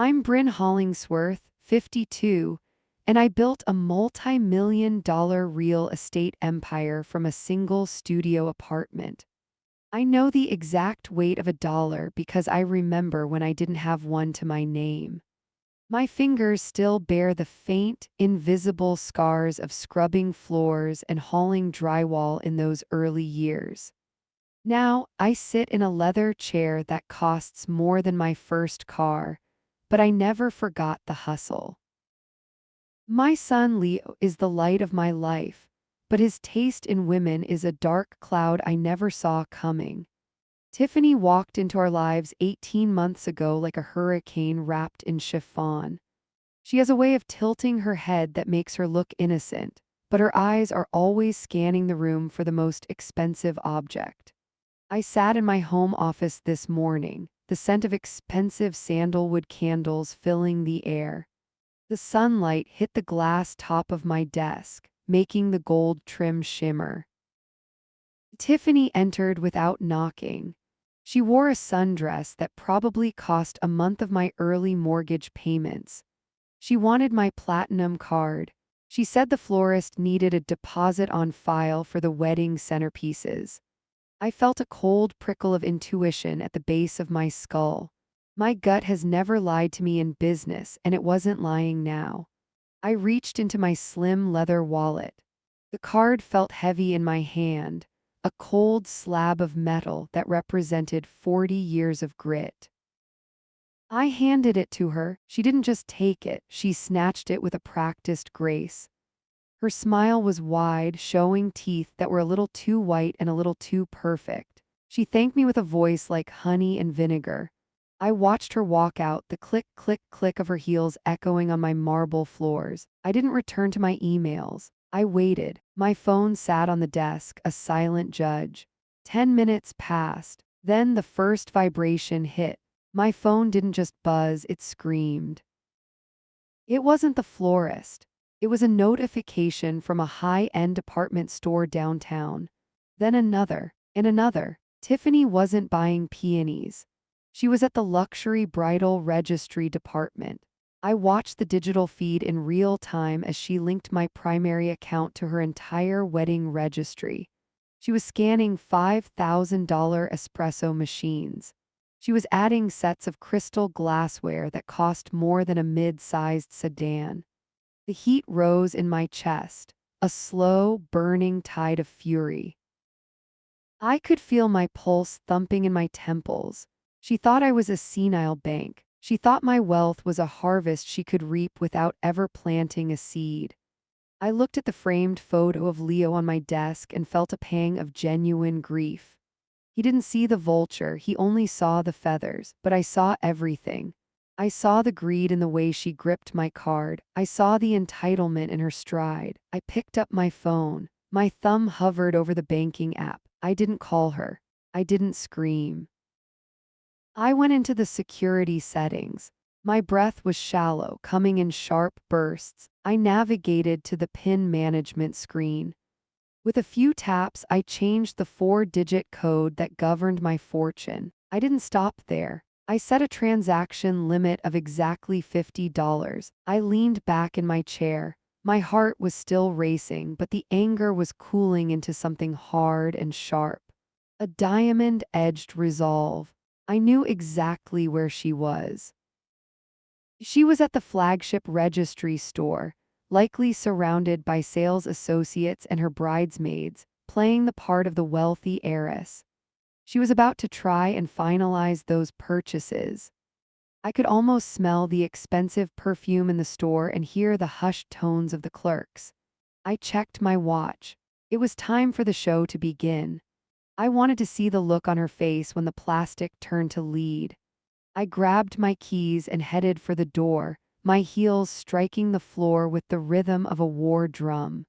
I'm Bryn Hollingsworth, 52, and I built a multi-million-dollar real estate empire from a single studio apartment. I know the exact weight of a dollar because I remember when I didn't have one to my name. My fingers still bear the faint, invisible scars of scrubbing floors and hauling drywall in those early years. Now, I sit in a leather chair that costs more than my first car, but I never forgot the hustle. My son Leo is the light of my life, but his taste in women is a dark cloud I never saw coming. Tiffany walked into our lives 18 months ago like a hurricane wrapped in chiffon. She has a way of tilting her head that makes her look innocent, but her eyes are always scanning the room for the most expensive object. I sat in my home office this morning, the scent of expensive sandalwood candles filling the air. The sunlight hit the glass top of my desk, making the gold trim shimmer. Tiffany entered without knocking. She wore a sundress that probably cost a month of my early mortgage payments. She wanted my platinum card. She said the florist needed a deposit on file for the wedding centerpieces. I felt a cold prickle of intuition at the base of my skull. My gut has never lied to me in business, and it wasn't lying now. I reached into my slim leather wallet. The card felt heavy in my hand, a cold slab of metal that represented 40 years of grit. I handed it to her. She didn't just take it, she snatched it with a practiced grace. Her smile was wide, showing teeth that were a little too white and a little too perfect. She thanked me with a voice like honey and vinegar. I watched her walk out, the click, click, click of her heels echoing on my marble floors. I didn't return to my emails. I waited. My phone sat on the desk, a silent judge. 10 minutes passed. Then the first vibration hit. My phone didn't just buzz, it screamed. It wasn't the florist. It was a notification from a high-end department store downtown. Then another, and another. Tiffany wasn't buying peonies. She was at the luxury bridal registry department. I watched the digital feed in real time as she linked my primary account to her entire wedding registry. She was scanning $5,000 espresso machines. She was adding sets of crystal glassware that cost more than a mid-sized sedan. The heat rose in my chest, a slow, burning tide of fury. I could feel my pulse thumping in my temples. She thought I was a senile bank. She thought my wealth was a harvest she could reap without ever planting a seed. I looked at the framed photo of Leo on my desk and felt a pang of genuine grief. He didn't see the vulture, he only saw the feathers, but I saw everything. I saw the greed in the way she gripped my card. I saw the entitlement in her stride. I picked up my phone. My thumb hovered over the banking app. I didn't call her. I didn't scream. I went into the security settings. My breath was shallow, coming in sharp bursts. I navigated to the PIN management screen. With a few taps, I changed the 4-digit code that governed my fortune. I didn't stop there. I set a transaction limit of exactly $50. I leaned back in my chair. My heart was still racing, but the anger was cooling into something hard and sharp. A diamond-edged resolve. I knew exactly where she was. She was at the flagship registry store, likely surrounded by sales associates and her bridesmaids, playing the part of the wealthy heiress. She was about to try and finalize those purchases. I could almost smell the expensive perfume in the store and hear the hushed tones of the clerks. I checked my watch. It was time for the show to begin. I wanted to see the look on her face when the plastic turned to lead. I grabbed my keys and headed for the door, my heels striking the floor with the rhythm of a war drum.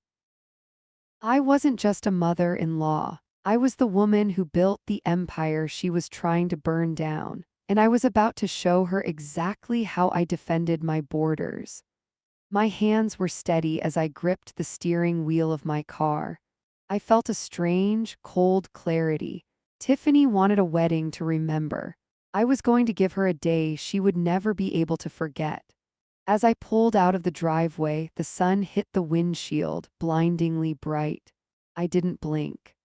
I wasn't just a mother-in-law. I was the woman who built the empire she was trying to burn down, and I was about to show her exactly how I defended my borders. My hands were steady as I gripped the steering wheel of my car. I felt a strange, cold clarity. Tiffany wanted a wedding to remember. I was going to give her a day she would never be able to forget. As I pulled out of the driveway, the sun hit the windshield, blindingly bright. I didn't blink.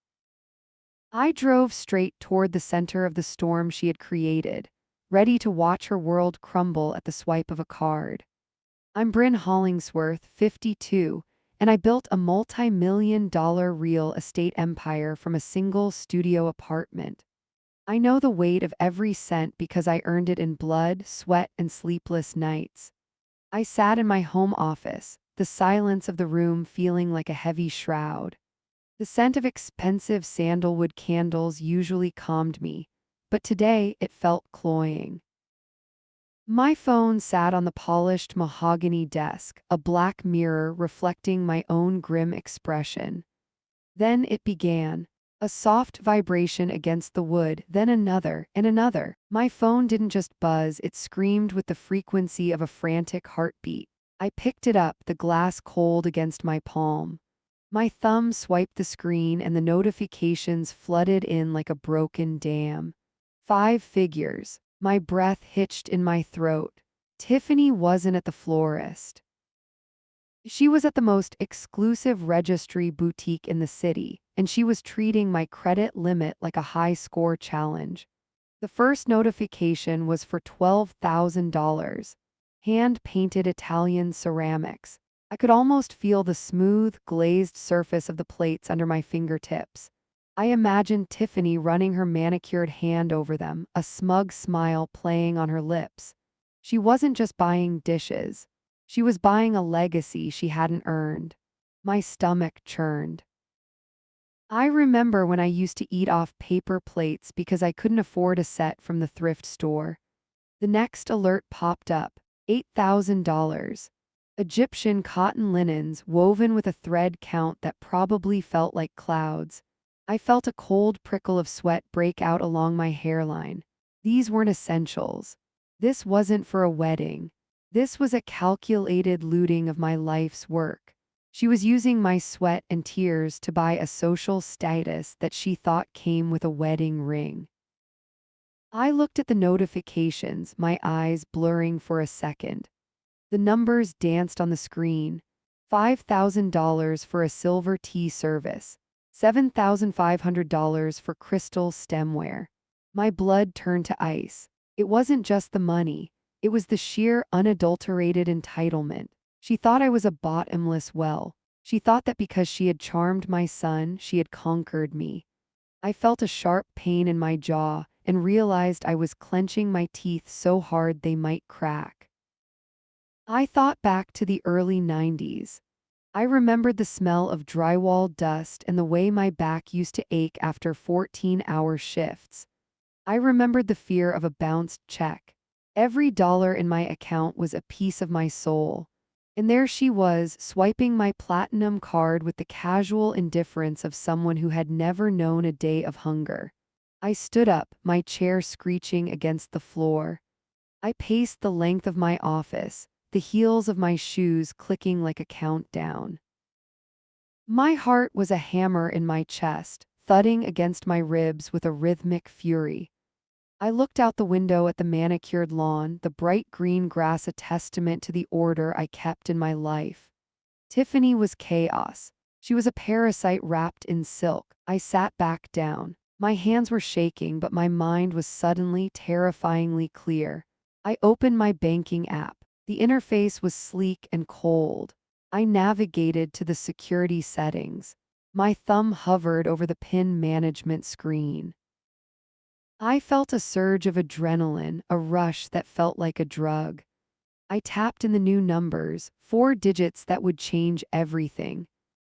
I drove straight toward the center of the storm she had created, ready to watch her world crumble at the swipe of a card. I'm Bryn Hollingsworth, 52, and I built a multi-million-dollar real estate empire from a single studio apartment. I know the weight of every cent because I earned it in blood, sweat, and sleepless nights. I sat in my home office, the silence of the room feeling like a heavy shroud. The scent of expensive sandalwood candles usually calmed me, but today it felt cloying. My phone sat on the polished mahogany desk, a black mirror reflecting my own grim expression. Then it began. A soft vibration against the wood, then another, and another. My phone didn't just buzz, it screamed with the frequency of a frantic heartbeat. I picked it up, the glass cold against my palm. My thumb swiped the screen and the notifications flooded in like a broken dam. 5 figures. My breath hitched in my throat. Tiffany wasn't at the florist. She was at the most exclusive registry boutique in the city, and she was treating my credit limit like a high-score challenge. The first notification was for $12,000. Hand-painted Italian ceramics. I could almost feel the smooth, glazed surface of the plates under my fingertips. I imagined Tiffany running her manicured hand over them, a smug smile playing on her lips. She wasn't just buying dishes. She was buying a legacy she hadn't earned. My stomach churned. I remember when I used to eat off paper plates because I couldn't afford a set from the thrift store. The next alert popped up. $8,000. Egyptian cotton linens woven with a thread count that probably felt like clouds. I felt a cold prickle of sweat break out along my hairline. These weren't essentials. This wasn't for a wedding. This was a calculated looting of my life's work. She was using my sweat and tears to buy a social status that she thought came with a wedding ring. I looked at the notifications, my eyes blurring for a second. The numbers danced on the screen. $5,000 for a silver tea service. $7,500 for crystal stemware. My blood turned to ice. It wasn't just the money. It was the sheer, unadulterated entitlement. She thought I was a bottomless well. She thought that because she had charmed my son, she had conquered me. I felt a sharp pain in my jaw and realized I was clenching my teeth so hard they might crack. I thought back to the early 90s. I remembered the smell of drywall dust and the way my back used to ache after 14-hour shifts. I remembered the fear of a bounced check. Every dollar in my account was a piece of my soul. And there she was, swiping my platinum card with the casual indifference of someone who had never known a day of hunger. I stood up, my chair screeching against the floor. I paced the length of my office, the heels of my shoes clicking like a countdown. My heart was a hammer in my chest, thudding against my ribs with a rhythmic fury. I looked out the window at the manicured lawn, the bright green grass a testament to the order I kept in my life. Tiffany was chaos. She was a parasite wrapped in silk. I sat back down. My hands were shaking, but my mind was suddenly terrifyingly clear. I opened my banking app. The interface was sleek and cold. I navigated to the security settings. My thumb hovered over the PIN management screen. I felt a surge of adrenaline, a rush that felt like a drug. I tapped in the new numbers, 4 digits that would change everything.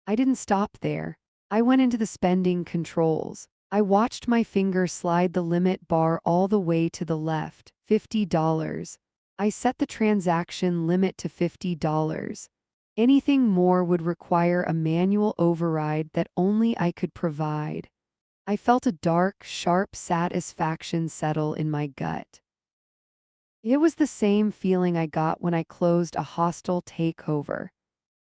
I didn't stop there. I went into the spending controls. I watched my finger slide the limit bar all the way to the left, $50. I set the transaction limit to $50. Anything more would require a manual override that only I could provide. I felt a dark, sharp satisfaction settle in my gut. It was the same feeling I got when I closed a hostile takeover.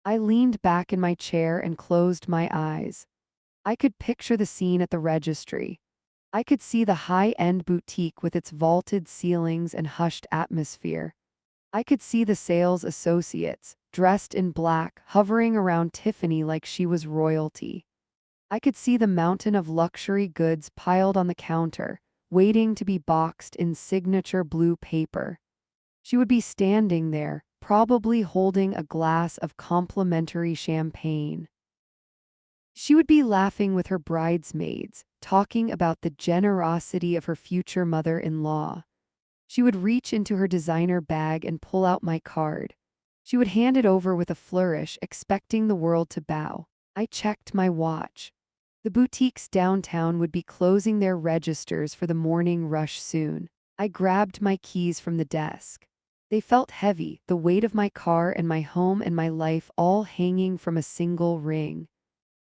I leaned back in my chair and closed my eyes. I could picture the scene at the registry. I could see the high-end boutique with its vaulted ceilings and hushed atmosphere. I could see the sales associates, dressed in black, hovering around Tiffany like she was royalty. I could see the mountain of luxury goods piled on the counter, waiting to be boxed in signature blue paper. She would be standing there, probably holding a glass of complimentary champagne. She would be laughing with her bridesmaids, talking about the generosity of her future mother-in-law. She would reach into her designer bag and pull out my card. She would hand it over with a flourish, expecting the world to bow. I checked my watch. The boutiques downtown would be closing their registers for the morning rush soon. I grabbed my keys from the desk. They felt heavy, the weight of my car and my home and my life all hanging from a single ring.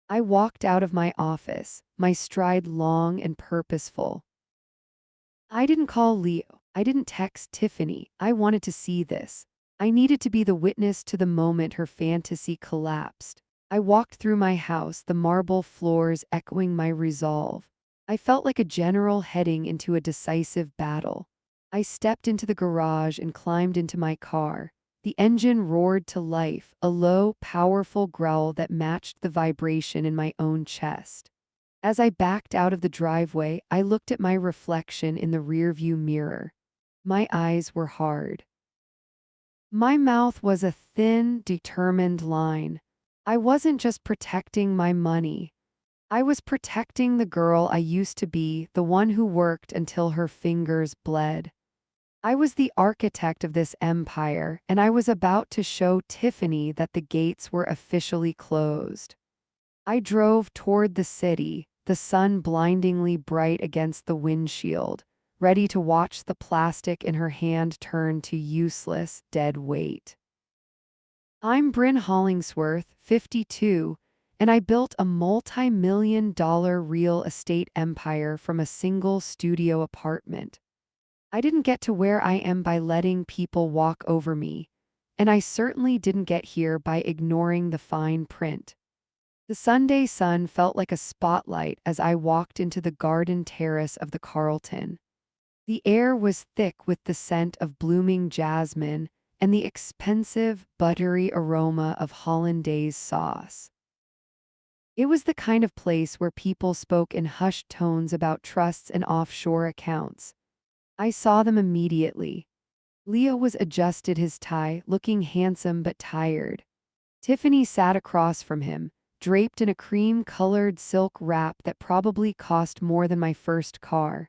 I walked out of my office, my stride long and purposeful. I didn't call Leo. I didn't text Tiffany. I wanted to see this. I needed to be the witness to the moment her fantasy collapsed. I walked through my house, the marble floors echoing my resolve. I felt like a general heading into a decisive battle. I stepped into the garage and climbed into my car. The engine roared to life, a low, powerful growl that matched the vibration in my own chest. As I backed out of the driveway, I looked at my reflection in the rearview mirror. My eyes were hard. My mouth was a thin, determined line. I wasn't just protecting my money. I was protecting the girl I used to be, the one who worked until her fingers bled. I was the architect of this empire, and I was about to show Tiffany that the gates were officially closed. I drove toward the city, the sun blindingly bright against the windshield, ready to watch the plastic in her hand turn to useless, dead weight. I'm Bryn Hollingsworth, 52, and I built a multi-million-dollar real estate empire from a single studio apartment. I didn't get to where I am by letting people walk over me, and I certainly didn't get here by ignoring the fine print. The Sunday sun felt like a spotlight as I walked into the garden terrace of the Carlton. The air was thick with the scent of blooming jasmine and the expensive, buttery aroma of hollandaise sauce. It was the kind of place where people spoke in hushed tones about trusts and offshore accounts. I saw them immediately. Leo was adjusted his tie, looking handsome but tired. Tiffany sat across from him, draped in a cream-colored silk wrap that probably cost more than my first car.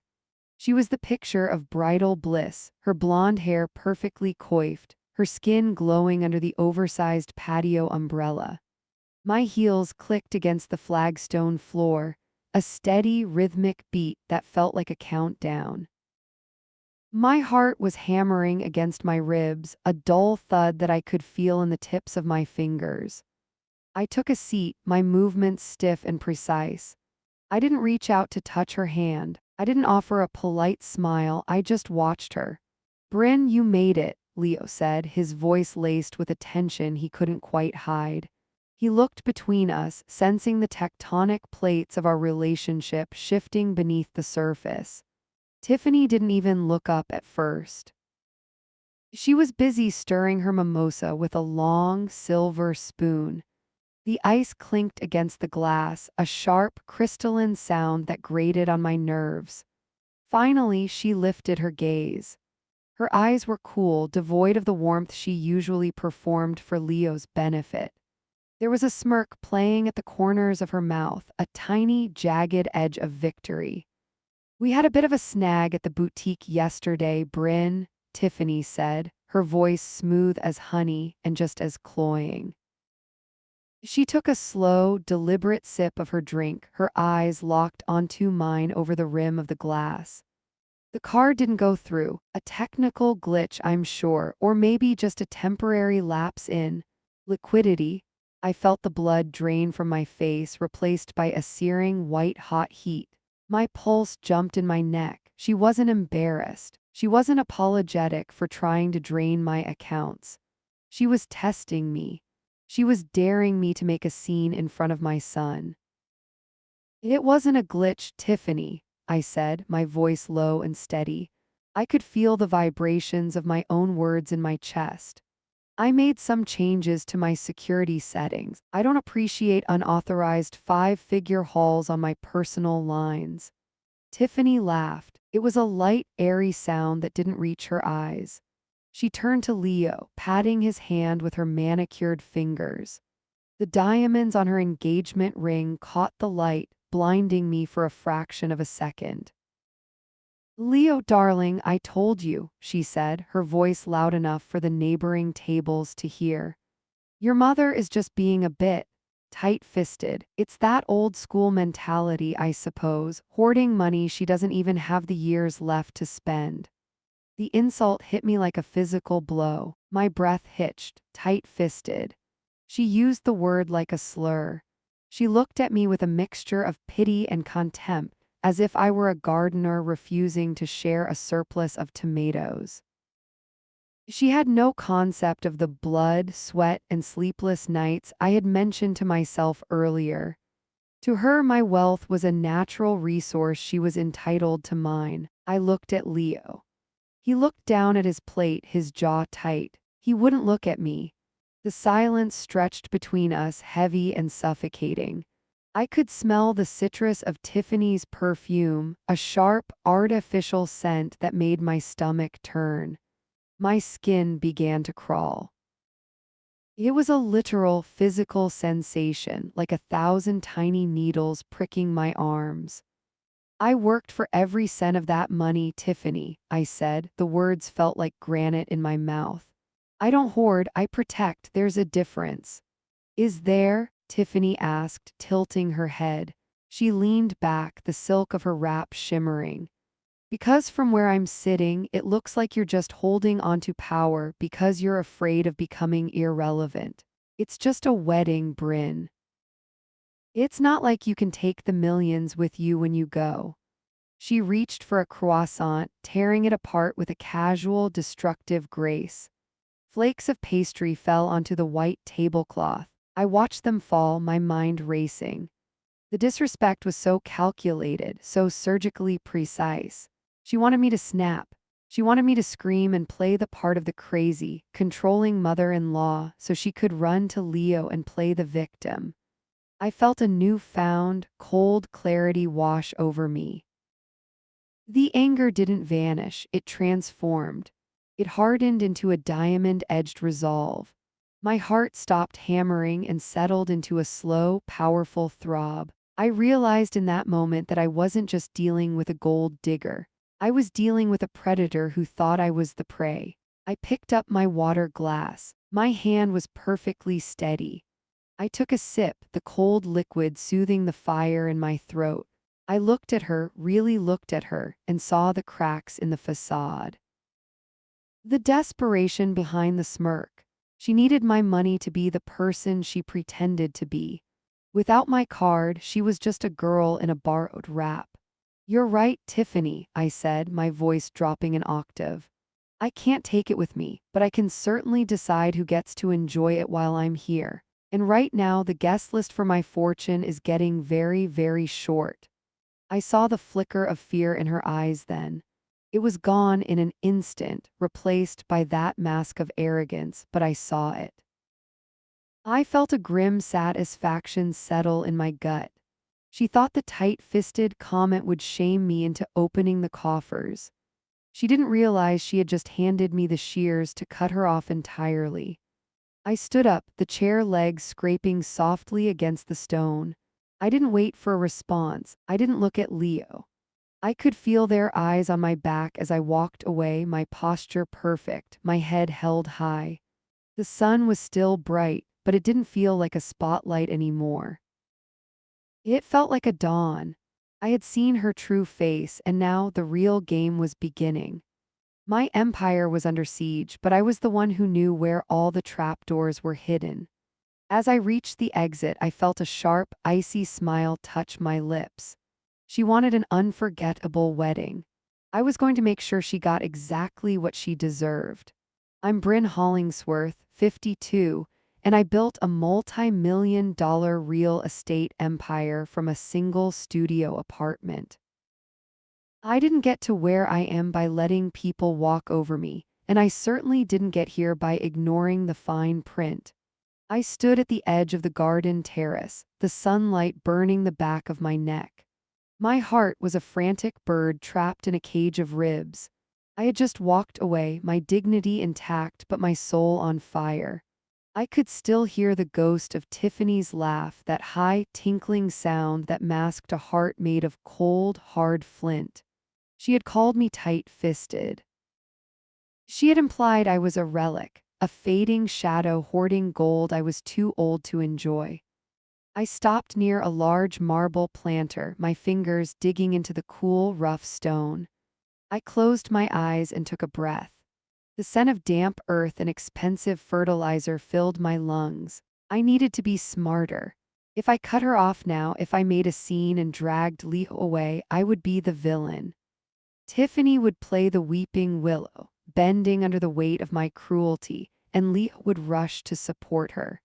She was the picture of bridal bliss, her blonde hair perfectly coiffed, her skin glowing under the oversized patio umbrella. My heels clicked against the flagstone floor, a steady, rhythmic beat that felt like a countdown. My heart was hammering against my ribs, a dull thud that I could feel in the tips of my fingers. I took a seat, my movements stiff and precise. I didn't reach out to touch her hand. I didn't offer a polite smile, I just watched her. "Bryn, you made it," Leo said, his voice laced with a tension he couldn't quite hide. He looked between us, sensing the tectonic plates of our relationship shifting beneath the surface. Tiffany didn't even look up at first. She was busy stirring her mimosa with a long, silver spoon. The ice clinked against the glass, a sharp, crystalline sound that grated on my nerves. Finally, she lifted her gaze. Her eyes were cool, devoid of the warmth she usually performed for Leo's benefit. There was a smirk playing at the corners of her mouth, a tiny, jagged edge of victory. "We had a bit of a snag at the boutique yesterday, Bryn," Tiffany said, her voice smooth as honey and just as cloying. She took a slow, deliberate sip of her drink, her eyes locked onto mine over the rim of the glass. "The car didn't go through, a technical glitch, I'm sure, or maybe just a temporary lapse in liquidity." I felt the blood drain from my face, replaced by a searing white-hot heat. My pulse jumped in my neck. She wasn't embarrassed. She wasn't apologetic for trying to drain my accounts. She was testing me. She was daring me to make a scene in front of my son. "It wasn't a glitch, Tiffany," I said, my voice low and steady. I could feel the vibrations of my own words in my chest. I made some changes to my security settings. I don't appreciate unauthorized five-figure hauls on my personal lines. Tiffany laughed. It was a light, airy sound that didn't reach her eyes. She turned to Leo, patting his hand with her manicured fingers. The diamonds on her engagement ring caught the light, blinding me for a fraction of a second. "Leo, darling, I told you," she said, her voice loud enough for the neighboring tables to hear. "Your mother is just being a bit tight-fisted. It's that old-school mentality, I suppose, hoarding money she doesn't even have the years left to spend." The insult hit me like a physical blow. My breath hitched, tight-fisted. She used the word like a slur. She looked at me with a mixture of pity and contempt, as if I were a gardener refusing to share a surplus of tomatoes. She had no concept of the blood, sweat, and sleepless nights I had mentioned to myself earlier. To her, my wealth was a natural resource she was entitled to mine. I looked at Leo. He looked down at his plate, his jaw tight. He wouldn't look at me. The silence stretched between us, heavy and suffocating. I could smell the citrus of Tiffany's perfume, a sharp, artificial scent that made my stomach turn. My skin began to crawl. It was a literal physical sensation, like 1,000 tiny needles pricking my arms. "I worked for every cent of that money, Tiffany," I said. The words felt like granite in my mouth. "I don't hoard, I protect. There's a difference." "Is there?" Tiffany asked, tilting her head. She leaned back, the silk of her wrap shimmering. "Because from where I'm sitting, it looks like you're just holding onto power because you're afraid of becoming irrelevant. It's just a wedding, Bryn. It's not like you can take the millions with you when you go." She reached for a croissant, tearing it apart with a casual, destructive grace. Flakes of pastry fell onto the white tablecloth. I watched them fall, my mind racing. The disrespect was so calculated, so surgically precise. She wanted me to snap. She wanted me to scream and play the part of the crazy, controlling mother-in-law so she could run to Leo and play the victim. I felt a newfound, cold clarity wash over me. The anger didn't vanish, it transformed. It hardened into a diamond-edged resolve. My heart stopped hammering and settled into a slow, powerful throb. I realized in that moment that I wasn't just dealing with a gold digger. I was dealing with a predator who thought I was the prey. I picked up my water glass. My hand was perfectly steady. I took a sip, the cold liquid soothing the fire in my throat. I looked at her, really looked at her, and saw the cracks in the facade. The desperation behind the smirk. She needed my money to be the person she pretended to be. Without my card, she was just a girl in a borrowed wrap. "You're right, Tiffany," I said, my voice dropping an octave. "I can't take it with me, but I can certainly decide who gets to enjoy it while I'm here. And right now, the guest list for my fortune is getting very, very short." I saw the flicker of fear in her eyes then. It was gone in an instant, replaced by that mask of arrogance, but I saw it. I felt a grim satisfaction settle in my gut. She thought the tight-fisted comment would shame me into opening the coffers. She didn't realize she had just handed me the shears to cut her off entirely. I stood up, the chair legs scraping softly against the stone. I didn't wait for a response. I didn't look at Leo. I could feel their eyes on my back as I walked away, my posture perfect, my head held high. The sun was still bright, but it didn't feel like a spotlight anymore. It felt like a dawn. I had seen her true face, and now the real game was beginning. My empire was under siege, but I was the one who knew where all the trapdoors were hidden. As I reached the exit, I felt a sharp, icy smile touch my lips. She wanted an unforgettable wedding. I was going to make sure she got exactly what she deserved. I'm Bryn Hollingsworth, 52, and I built a multi-million-dollar real estate empire from a single studio apartment. I didn't get to where I am by letting people walk over me, and I certainly didn't get here by ignoring the fine print. I stood at the edge of the garden terrace, the sunlight burning the back of my neck. My heart was a frantic bird trapped in a cage of ribs. I had just walked away, my dignity intact but my soul on fire. I could still hear the ghost of Tiffany's laugh, that high, tinkling sound that masked a heart made of cold, hard flint. She had called me tight-fisted. She had implied I was a relic, a fading shadow hoarding gold I was too old to enjoy. I stopped near a large marble planter, my fingers digging into the cool, rough stone. I closed my eyes and took a breath. The scent of damp earth and expensive fertilizer filled my lungs. I needed to be smarter. If I cut her off now, if I made a scene and dragged Leo away, I would be the villain. Tiffany would play the weeping willow, bending under the weight of my cruelty, and Leo would rush to support her.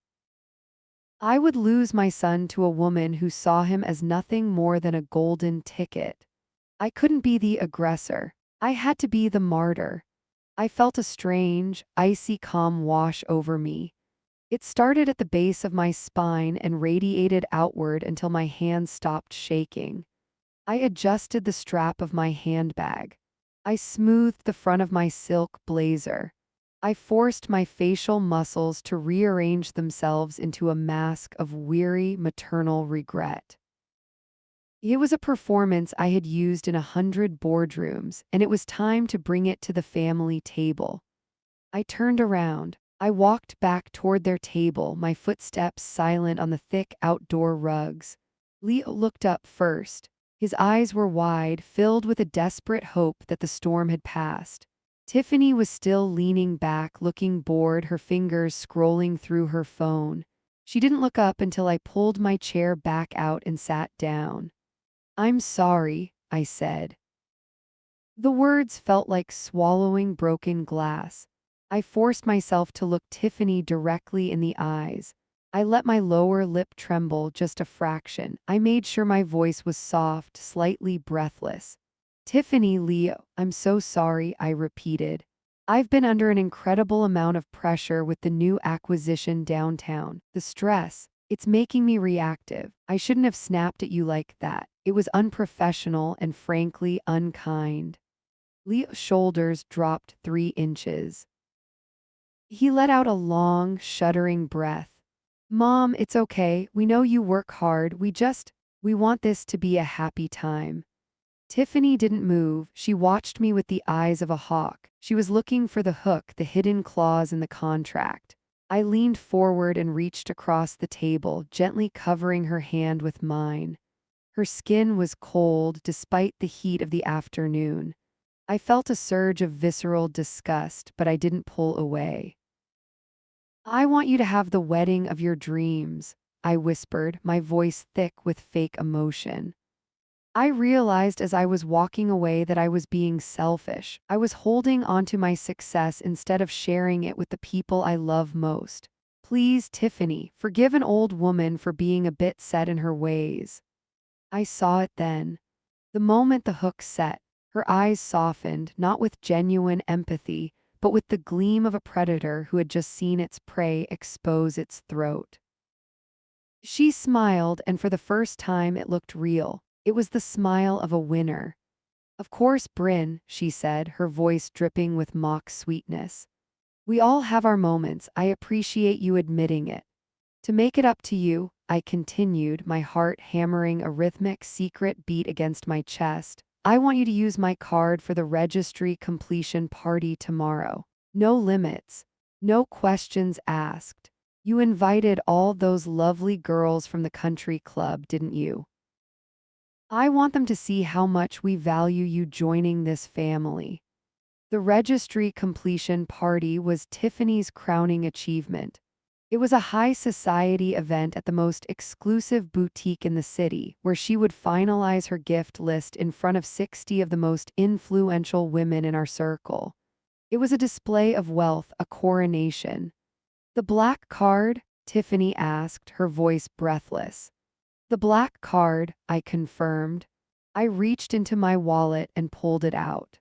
I would lose my son to a woman who saw him as nothing more than a golden ticket. I couldn't be the aggressor. I had to be the martyr. I felt a strange, icy calm wash over me. It started at the base of my spine and radiated outward until my hands stopped shaking. I adjusted the strap of my handbag. I smoothed the front of my silk blazer. I forced my facial muscles to rearrange themselves into a mask of weary maternal regret. It was a performance I had used in 100 boardrooms, and it was time to bring it to the family table. I turned around. I walked back toward their table, my footsteps silent on the thick outdoor rugs. Leo looked up first. His eyes were wide, filled with a desperate hope that the storm had passed. Tiffany was still leaning back, looking bored, her fingers scrolling through her phone. She didn't look up until I pulled my chair back out and sat down. "I'm sorry," I said. The words felt like swallowing broken glass. I forced myself to look Tiffany directly in the eyes. I let my lower lip tremble just a fraction. I made sure my voice was soft, slightly breathless. "Tiffany, Leo, I'm so sorry," I repeated. "I've been under an incredible amount of pressure with the new acquisition downtown. The stress, it's making me reactive. I shouldn't have snapped at you like that. It was unprofessional and frankly unkind." Leo's shoulders dropped 3 inches. He let out a long, shuddering breath. "Mom, it's okay. We know you work hard. We want this to be a happy time." Tiffany didn't move. She watched me with the eyes of a hawk. She was looking for the hook, the hidden clause in the contract. I leaned forward and reached across the table, gently covering her hand with mine. Her skin was cold despite the heat of the afternoon. I felt a surge of visceral disgust, but I didn't pull away. "I want you to have the wedding of your dreams," I whispered, my voice thick with fake emotion. I realized as I was walking away that I was being selfish. I was holding onto my success instead of sharing it with the people I love most. "Please, Tiffany, forgive an old woman for being a bit set in her ways." I saw it then. The moment the hook set, her eyes softened, not with genuine empathy, but with the gleam of a predator who had just seen its prey expose its throat. She smiled, and for the first time it looked real. It was the smile of a winner. "Of course, Bryn," she said, her voice dripping with mock sweetness. "We all have our moments. I appreciate you admitting it. To make it up to you," I continued, my heart hammering a rhythmic secret beat against my chest, "I want you to use my card for the registry completion party tomorrow. No limits. No questions asked. You invited all those lovely girls from the country club, didn't you? I want them to see how much we value you joining this family." The registry completion party was Tiffany's crowning achievement. It was a high society event at the most exclusive boutique in the city, where she would finalize her gift list in front of 60 of the most influential women in our circle. It was a display of wealth, a coronation. "The black card?" Tiffany asked, her voice breathless. "The black card," I confirmed. I reached into my wallet and pulled it out.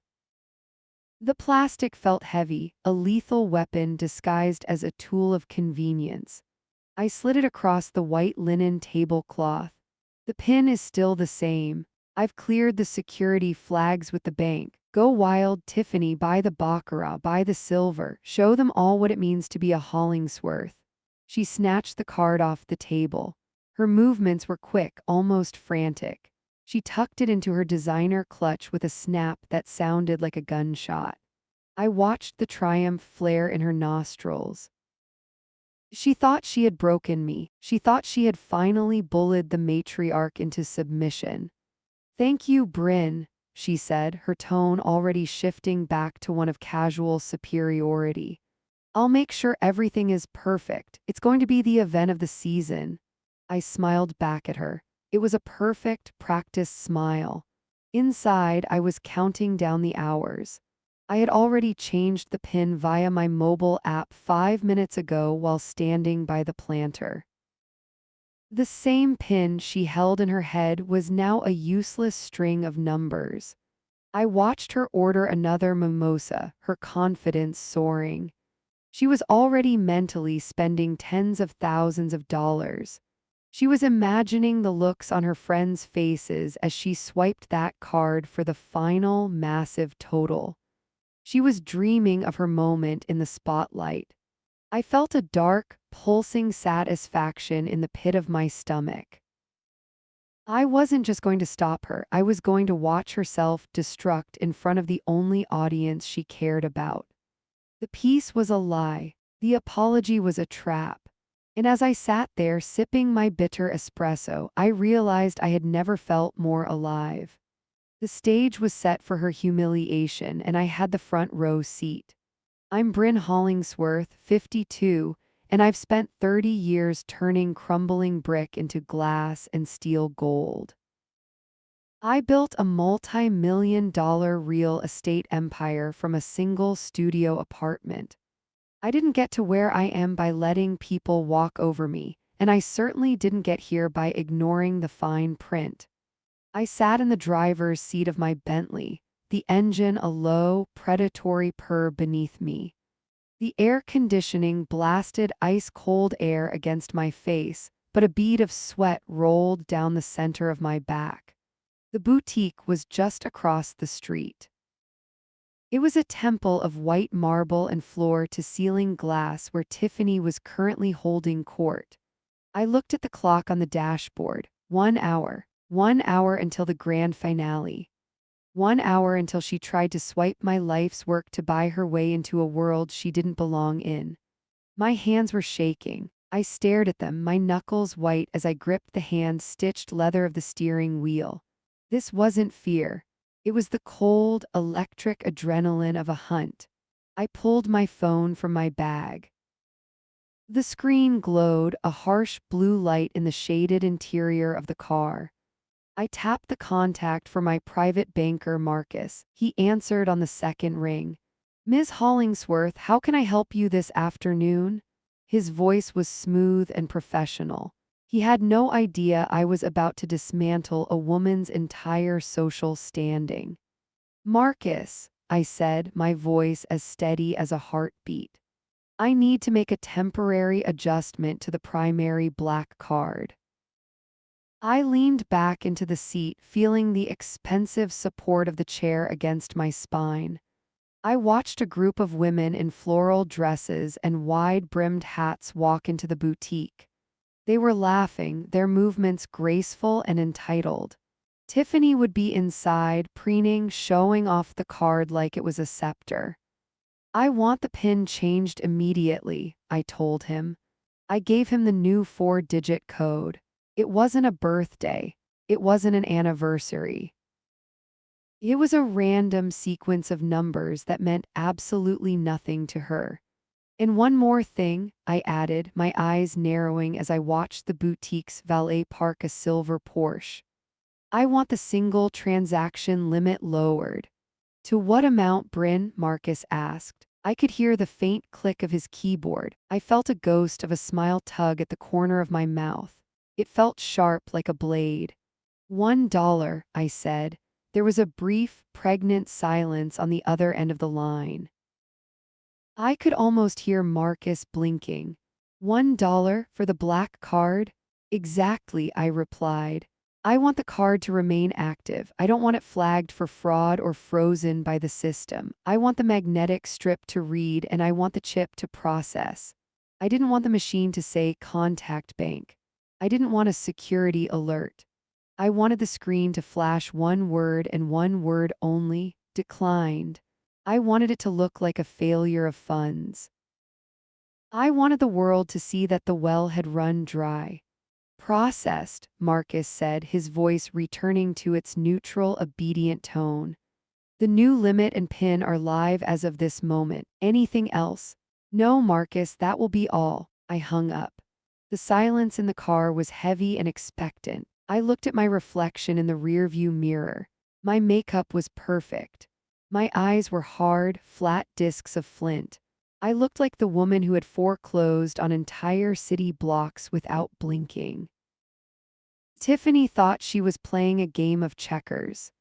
The plastic felt heavy, a lethal weapon disguised as a tool of convenience. I slid it across the white linen tablecloth. The pin is still the same. I've cleared the security flags with the bank. Go wild, Tiffany, buy the baccarat, buy the silver. Show them all what it means to be a Hollingsworth. She snatched the card off the table. Her movements were quick, almost frantic. She tucked it into her designer clutch with a snap that sounded like a gunshot. I watched the triumph flare in her nostrils. She thought she had broken me. She thought she had finally bullied the matriarch into submission. "Thank you, Bryn," she said, her tone already shifting back to one of casual superiority. "I'll make sure everything is perfect. It's going to be the event of the season." I smiled back at her. It was a perfect, practiced smile. Inside, I was counting down the hours. I had already changed the pin via my mobile app 5 minutes ago while standing by the planter. The same pin she held in her head was now a useless string of numbers. I watched her order another mimosa, her confidence soaring. She was already mentally spending tens of thousands of dollars. She was imagining the looks on her friends' faces as she swiped that card for the final, massive total. She was dreaming of her moment in the spotlight. I felt a dark, pulsing satisfaction in the pit of my stomach. I wasn't just going to stop her, I was going to watch herself destruct in front of the only audience she cared about. The piece was a lie. The apology was a trap. And as I sat there sipping my bitter espresso, I realized I had never felt more alive. The stage was set for her humiliation, and I had the front row seat. I'm Bryn Hollingsworth, 52, and I've spent 30 years turning crumbling brick into glass and steel gold. I built a multi-million-dollar real estate empire from a single studio apartment. I didn't get to where I am by letting people walk over me, and I certainly didn't get here by ignoring the fine print. I sat in the driver's seat of my Bentley, the engine a low, predatory purr beneath me. The air conditioning blasted ice-cold air against my face, but a bead of sweat rolled down the center of my back. The boutique was just across the street. It was a temple of white marble and floor-to-ceiling glass where Tiffany was currently holding court. I looked at the clock on the dashboard. 1 hour. 1 hour until the grand finale. 1 hour until she tried to swipe my life's work to buy her way into a world she didn't belong in. My hands were shaking. I stared at them, my knuckles white as I gripped the hand-stitched leather of the steering wheel. This wasn't fear. It was the cold, electric adrenaline of a hunt. I pulled my phone from my bag. The screen glowed, a harsh blue light in the shaded interior of the car. I tapped the contact for my private banker, Marcus. He answered on the second ring. "Ms. Hollingsworth, how can I help you this afternoon?" His voice was smooth and professional. He had no idea I was about to dismantle a woman's entire social standing. "Marcus," I said, my voice as steady as a heartbeat. "I need to make a temporary adjustment to the primary black card." I leaned back into the seat, feeling the expensive support of the chair against my spine. I watched a group of women in floral dresses and wide-brimmed hats walk into the boutique. They were laughing, their movements graceful and entitled. Tiffany would be inside, preening, showing off the card like it was a scepter. "I want the pin changed immediately," I told him. I gave him the new 4-digit code. It wasn't a birthday. It wasn't an anniversary. It was a random sequence of numbers that meant absolutely nothing to her. "And one more thing," I added, my eyes narrowing as I watched the boutique's valet park a silver Porsche. "I want the single transaction limit lowered." "To what amount, Bryn?" Marcus asked. I could hear the faint click of his keyboard. I felt a ghost of a smile tug at the corner of my mouth. It felt sharp like a blade. $1, I said. There was a brief, pregnant silence on the other end of the line. I could almost hear Marcus blinking. $1 for the black card? Exactly, I replied. I want the card to remain active. I don't want it flagged for fraud or frozen by the system. I want the magnetic strip to read and I want the chip to process. I didn't want the machine to say contact bank. I didn't want a security alert. I wanted the screen to flash one word and one word only: declined. I wanted it to look like a failure of funds. I wanted the world to see that the well had run dry. Processed, Marcus said, his voice returning to its neutral, obedient tone. The new limit and pin are live as of this moment. Anything else? No, Marcus, that will be all. I hung up. The silence in the car was heavy and expectant. I looked at my reflection in the rearview mirror. My makeup was perfect. My eyes were hard, flat discs of flint. I looked like the woman who had foreclosed on entire city blocks without blinking. Tiffany thought she was playing a game of checkers.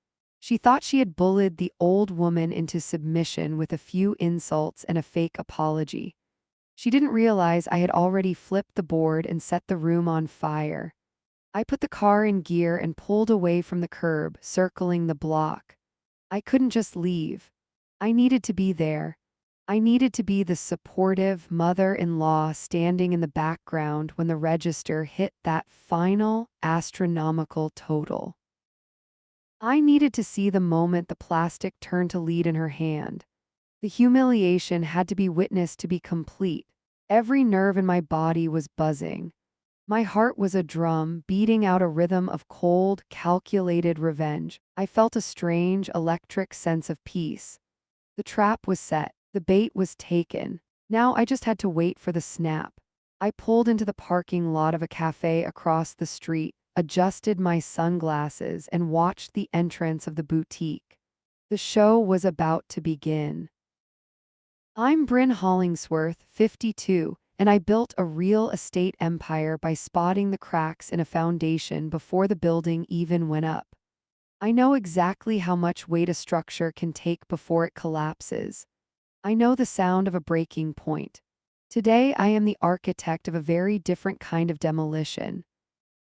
She thought she had bullied the old woman into submission with a few insults and a fake apology. She didn't realize I had already flipped the board and set the room on fire. I put the car in gear and pulled away from the curb, circling the block. I couldn't just leave. I needed to be there. I needed to be the supportive mother-in-law standing in the background when the register hit that final, astronomical total. I needed to see the moment the plastic turned to lead in her hand. The humiliation had to be witnessed to be complete. Every nerve in my body was buzzing. My heart was a drum beating out a rhythm of cold, calculated revenge. I felt a strange, electric sense of peace. The trap was set. The bait was taken. Now I just had to wait for the snap. I pulled into the parking lot of a cafe across the street, adjusted my sunglasses, and watched the entrance of the boutique. The show was about to begin. I'm Bryn Hollingsworth, 52, and I built a real estate empire by spotting the cracks in a foundation before the building even went up. I know exactly how much weight a structure can take before it collapses. I know the sound of a breaking point. Today I am the architect of a very different kind of demolition.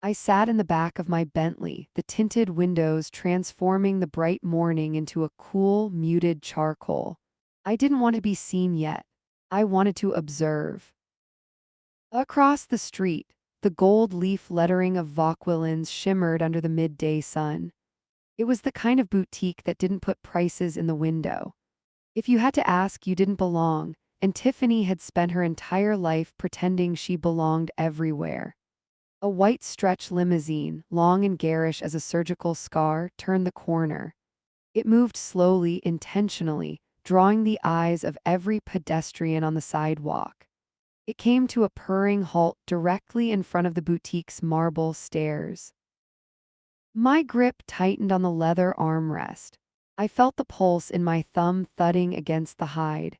I sat in the back of my Bentley, the tinted windows transforming the bright morning into a cool, muted charcoal. I didn't want to be seen yet. I wanted to observe. Across the street, the gold leaf lettering of Vauquelins shimmered under the midday sun. It was the kind of boutique that didn't put prices in the window. If you had to ask, you didn't belong, and Tiffany had spent her entire life pretending she belonged everywhere. A white stretch limousine, long and garish as a surgical scar, turned the corner. It moved slowly, intentionally, drawing the eyes of every pedestrian on the sidewalk. It came to a purring halt directly in front of the boutique's marble stairs. My grip tightened on the leather armrest. I felt the pulse in my thumb thudding against the hide.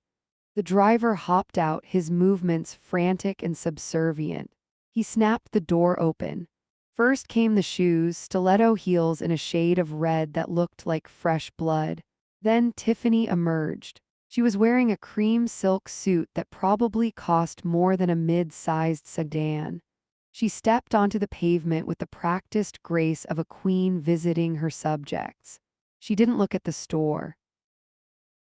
The driver hopped out, his movements frantic and subservient. He snapped the door open. First came the shoes, stiletto heels in a shade of red that looked like fresh blood. Then Tiffany emerged. She was wearing a cream silk suit that probably cost more than a mid-sized sedan. She stepped onto the pavement with the practiced grace of a queen visiting her subjects. She didn't look at the store.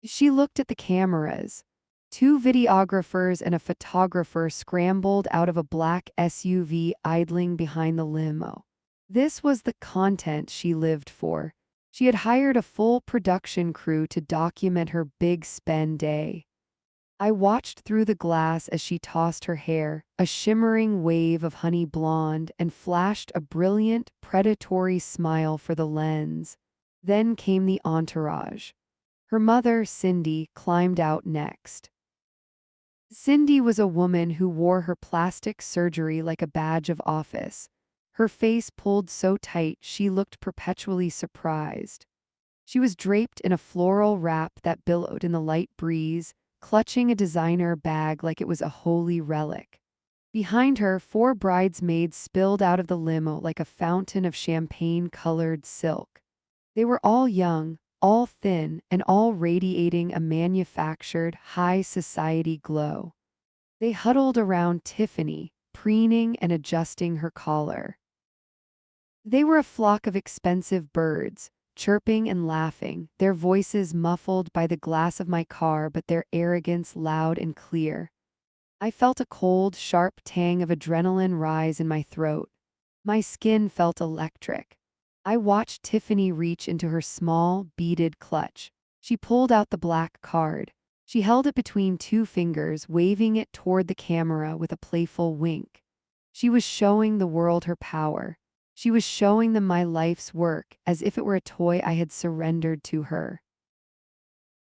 She looked at the cameras. Two videographers and a photographer scrambled out of a black SUV idling behind the limo. This was the content she lived for. She had hired a full production crew to document her big spend day. I watched through the glass as she tossed her hair, a shimmering wave of honey blonde, and flashed a brilliant, predatory smile for the lens. Then came the entourage. Her mother, Cindy, climbed out next. Cindy was a woman who wore her plastic surgery like a badge of office. Her face pulled so tight she looked perpetually surprised. She was draped in a floral wrap that billowed in the light breeze, clutching a designer bag like it was a holy relic. Behind her, 4 bridesmaids spilled out of the limo like a fountain of champagne-colored silk. They were all young, all thin, and all radiating a manufactured, high-society glow. They huddled around Tiffany, preening and adjusting her collar. They were a flock of expensive birds, chirping and laughing, their voices muffled by the glass of my car but their arrogance loud and clear. I felt a cold, sharp tang of adrenaline rise in my throat. My skin felt electric. I watched Tiffany reach into her small, beaded clutch. She pulled out the black card. She held it between 2 fingers, waving it toward the camera with a playful wink. She was showing the world her power. She was showing them my life's work, as if it were a toy I had surrendered to her.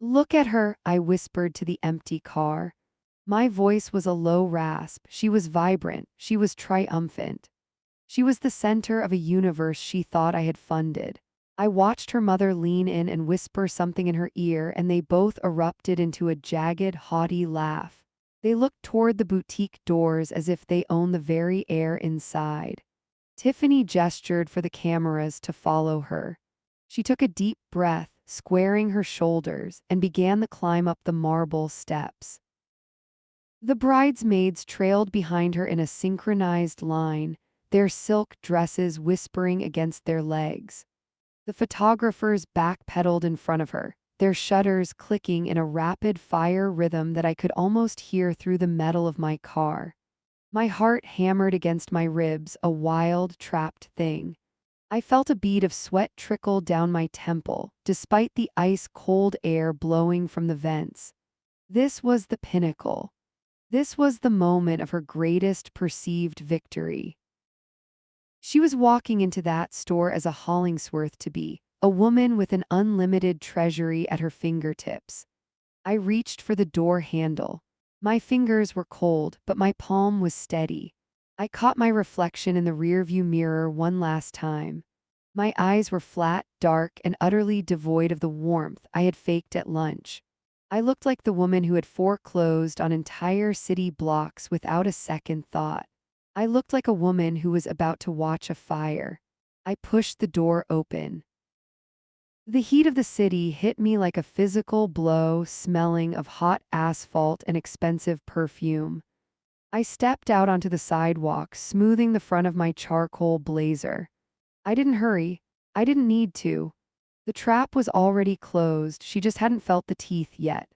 "Look at her," I whispered to the empty car. My voice was a low rasp. She was vibrant. She was triumphant. She was the center of a universe she thought I had funded. I watched her mother lean in and whisper something in her ear, and they both erupted into a jagged, haughty laugh. They looked toward the boutique doors as if they owned the very air inside. Tiffany gestured for the cameras to follow her. She took a deep breath, squaring her shoulders, and began the climb up the marble steps. The bridesmaids trailed behind her in a synchronized line, their silk dresses whispering against their legs. The photographers backpedaled in front of her, their shutters clicking in a rapid-fire rhythm that I could almost hear through the metal of my car. My heart hammered against my ribs, a wild, trapped thing. I felt a bead of sweat trickle down my temple, despite the ice-cold air blowing from the vents. This was the pinnacle. This was the moment of her greatest perceived victory. She was walking into that store as a Hollingsworth to be, a woman with an unlimited treasury at her fingertips. I reached for the door handle. My fingers were cold, but my palm was steady. I caught my reflection in the rearview mirror one last time. My eyes were flat, dark, and utterly devoid of the warmth I had faked at lunch. I looked like the woman who had foreclosed on entire city blocks without a second thought. I looked like a woman who was about to watch a fire. I pushed the door open. The heat of the city hit me like a physical blow, smelling of hot asphalt and expensive perfume. I stepped out onto the sidewalk, smoothing the front of my charcoal blazer. I didn't hurry. I didn't need to. The trap was already closed, she just hadn't felt the teeth yet.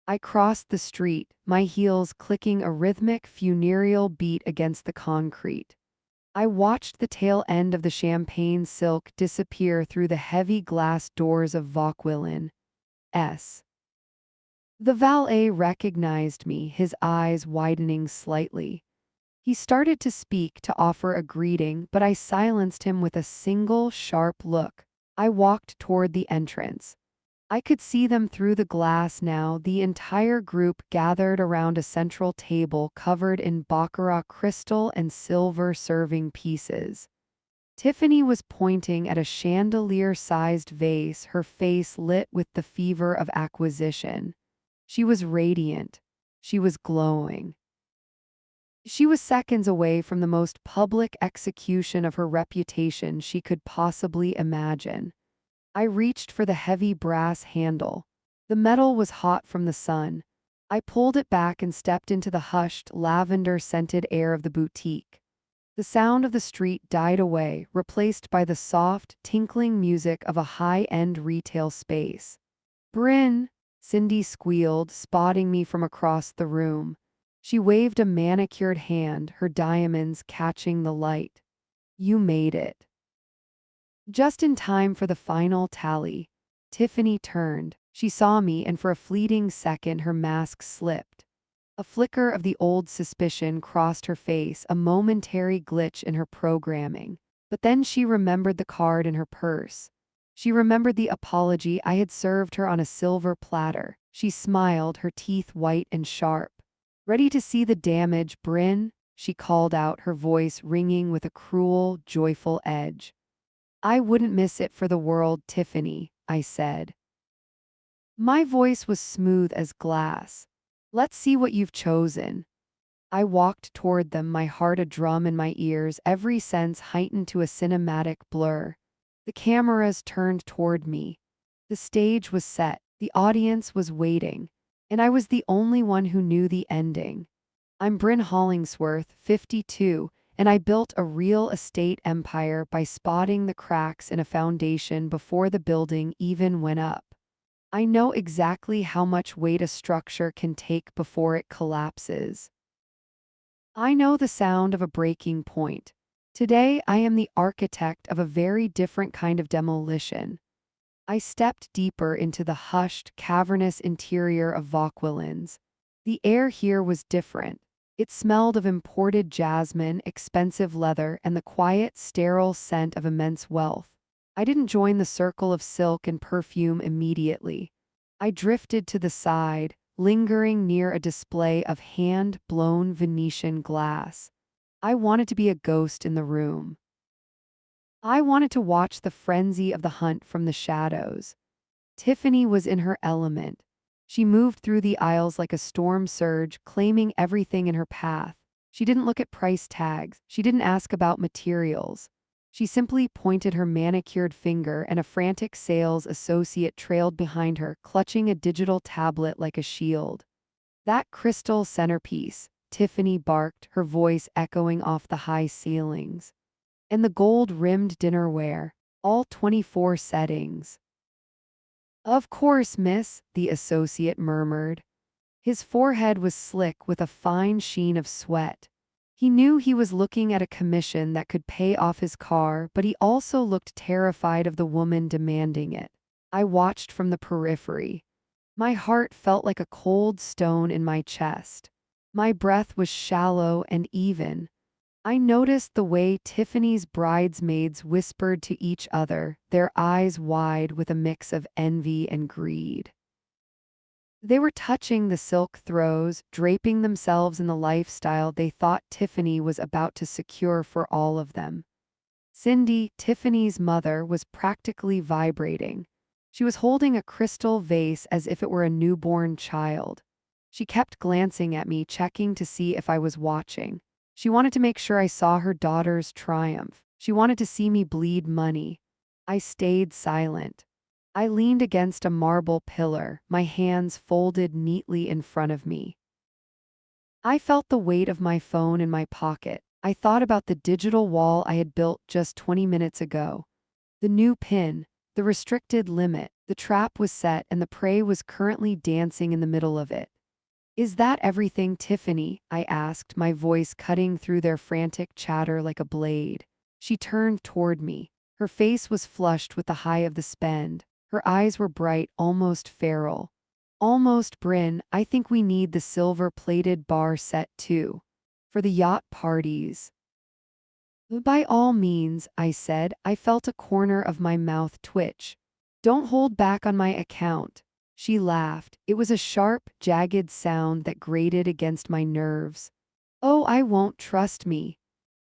I crossed the street, my heels clicking a rhythmic, funereal beat against the concrete. I watched the tail end of the champagne silk disappear through the heavy glass doors of Vauquelin S. The valet recognized me, his eyes widening slightly. He started to speak, to offer a greeting, but I silenced him with a single, sharp look. I walked toward the entrance. I could see them through the glass now, the entire group gathered around a central table covered in baccarat crystal and silver serving pieces. Tiffany was pointing at a chandelier-sized vase, her face lit with the fever of acquisition. She was radiant. She was glowing. She was seconds away from the most public execution of her reputation she could possibly imagine. I reached for the heavy brass handle. The metal was hot from the sun. I pulled it back and stepped into the hushed, lavender-scented air of the boutique. The sound of the street died away, replaced by the soft, tinkling music of a high-end retail space. "Bryn," Cindy squealed, spotting me from across the room. She waved a manicured hand, her diamonds catching the light. "You made it." Just in time for the final tally. Tiffany turned. She saw me, and for a fleeting second her mask slipped. A flicker of the old suspicion crossed her face, a momentary glitch in her programming. But then she remembered the card in her purse. She remembered the apology I had served her on a silver platter. She smiled, her teeth white and sharp. "Ready to see the damage, Bryn?" she called out, her voice ringing with a cruel, joyful edge. "I wouldn't miss it for the world, Tiffany," I said. My voice was smooth as glass. "Let's see what you've chosen." I walked toward them, my heart a drum in my ears, every sense heightened to a cinematic blur. The cameras turned toward me. The stage was set, the audience was waiting, and I was the only one who knew the ending. I'm Bryn Hollingsworth, 52, and I built a real estate empire by spotting the cracks in a foundation before the building even went up. I know exactly how much weight a structure can take before it collapses. I know the sound of a breaking point. Today, I am the architect of a very different kind of demolition. I stepped deeper into the hushed, cavernous interior of Vauquelin's. The air here was different. It smelled of imported jasmine, expensive leather, and the quiet, sterile scent of immense wealth. I didn't join the circle of silk and perfume immediately. I drifted to the side, lingering near a display of hand-blown Venetian glass. I wanted to be a ghost in the room. I wanted to watch the frenzy of the hunt from the shadows. Tiffany was in her element. She moved through the aisles like a storm surge, claiming everything in her path. She didn't look at price tags. She didn't ask about materials. She simply pointed her manicured finger, and a frantic sales associate trailed behind her, clutching a digital tablet like a shield. "That crystal centerpiece," Tiffany barked, her voice echoing off the high ceilings. "And the gold-rimmed dinnerware, all 24 settings." "Of course, miss," the associate murmured. His forehead was slick with a fine sheen of sweat. He knew he was looking at a commission that could pay off his car, but he also looked terrified of the woman demanding it. I watched from the periphery. My heart felt like a cold stone in my chest. My breath was shallow and even. I noticed the way Tiffany's bridesmaids whispered to each other, their eyes wide with a mix of envy and greed. They were touching the silk throws, draping themselves in the lifestyle they thought Tiffany was about to secure for all of them. Cindy, Tiffany's mother, was practically vibrating. She was holding a crystal vase as if it were a newborn child. She kept glancing at me, checking to see if I was watching. She wanted to make sure I saw her daughter's triumph. She wanted to see me bleed money. I stayed silent. I leaned against a marble pillar, my hands folded neatly in front of me. I felt the weight of my phone in my pocket. I thought about the digital wall I had built just 20 minutes ago. The new pin, the restricted limit, the trap was set, and the prey was currently dancing in the middle of it. "Is that everything, Tiffany?" I asked, my voice cutting through their frantic chatter like a blade. She turned toward me. Her face was flushed with the high of the spend. Her eyes were bright, almost feral. "Almost, Bryn. I think we need the silver-plated bar set too. For the yacht parties." "By all means," I said. I felt a corner of my mouth twitch. "Don't hold back on my account." She laughed. It was a sharp, jagged sound that grated against my nerves. "Oh, I won't, trust me."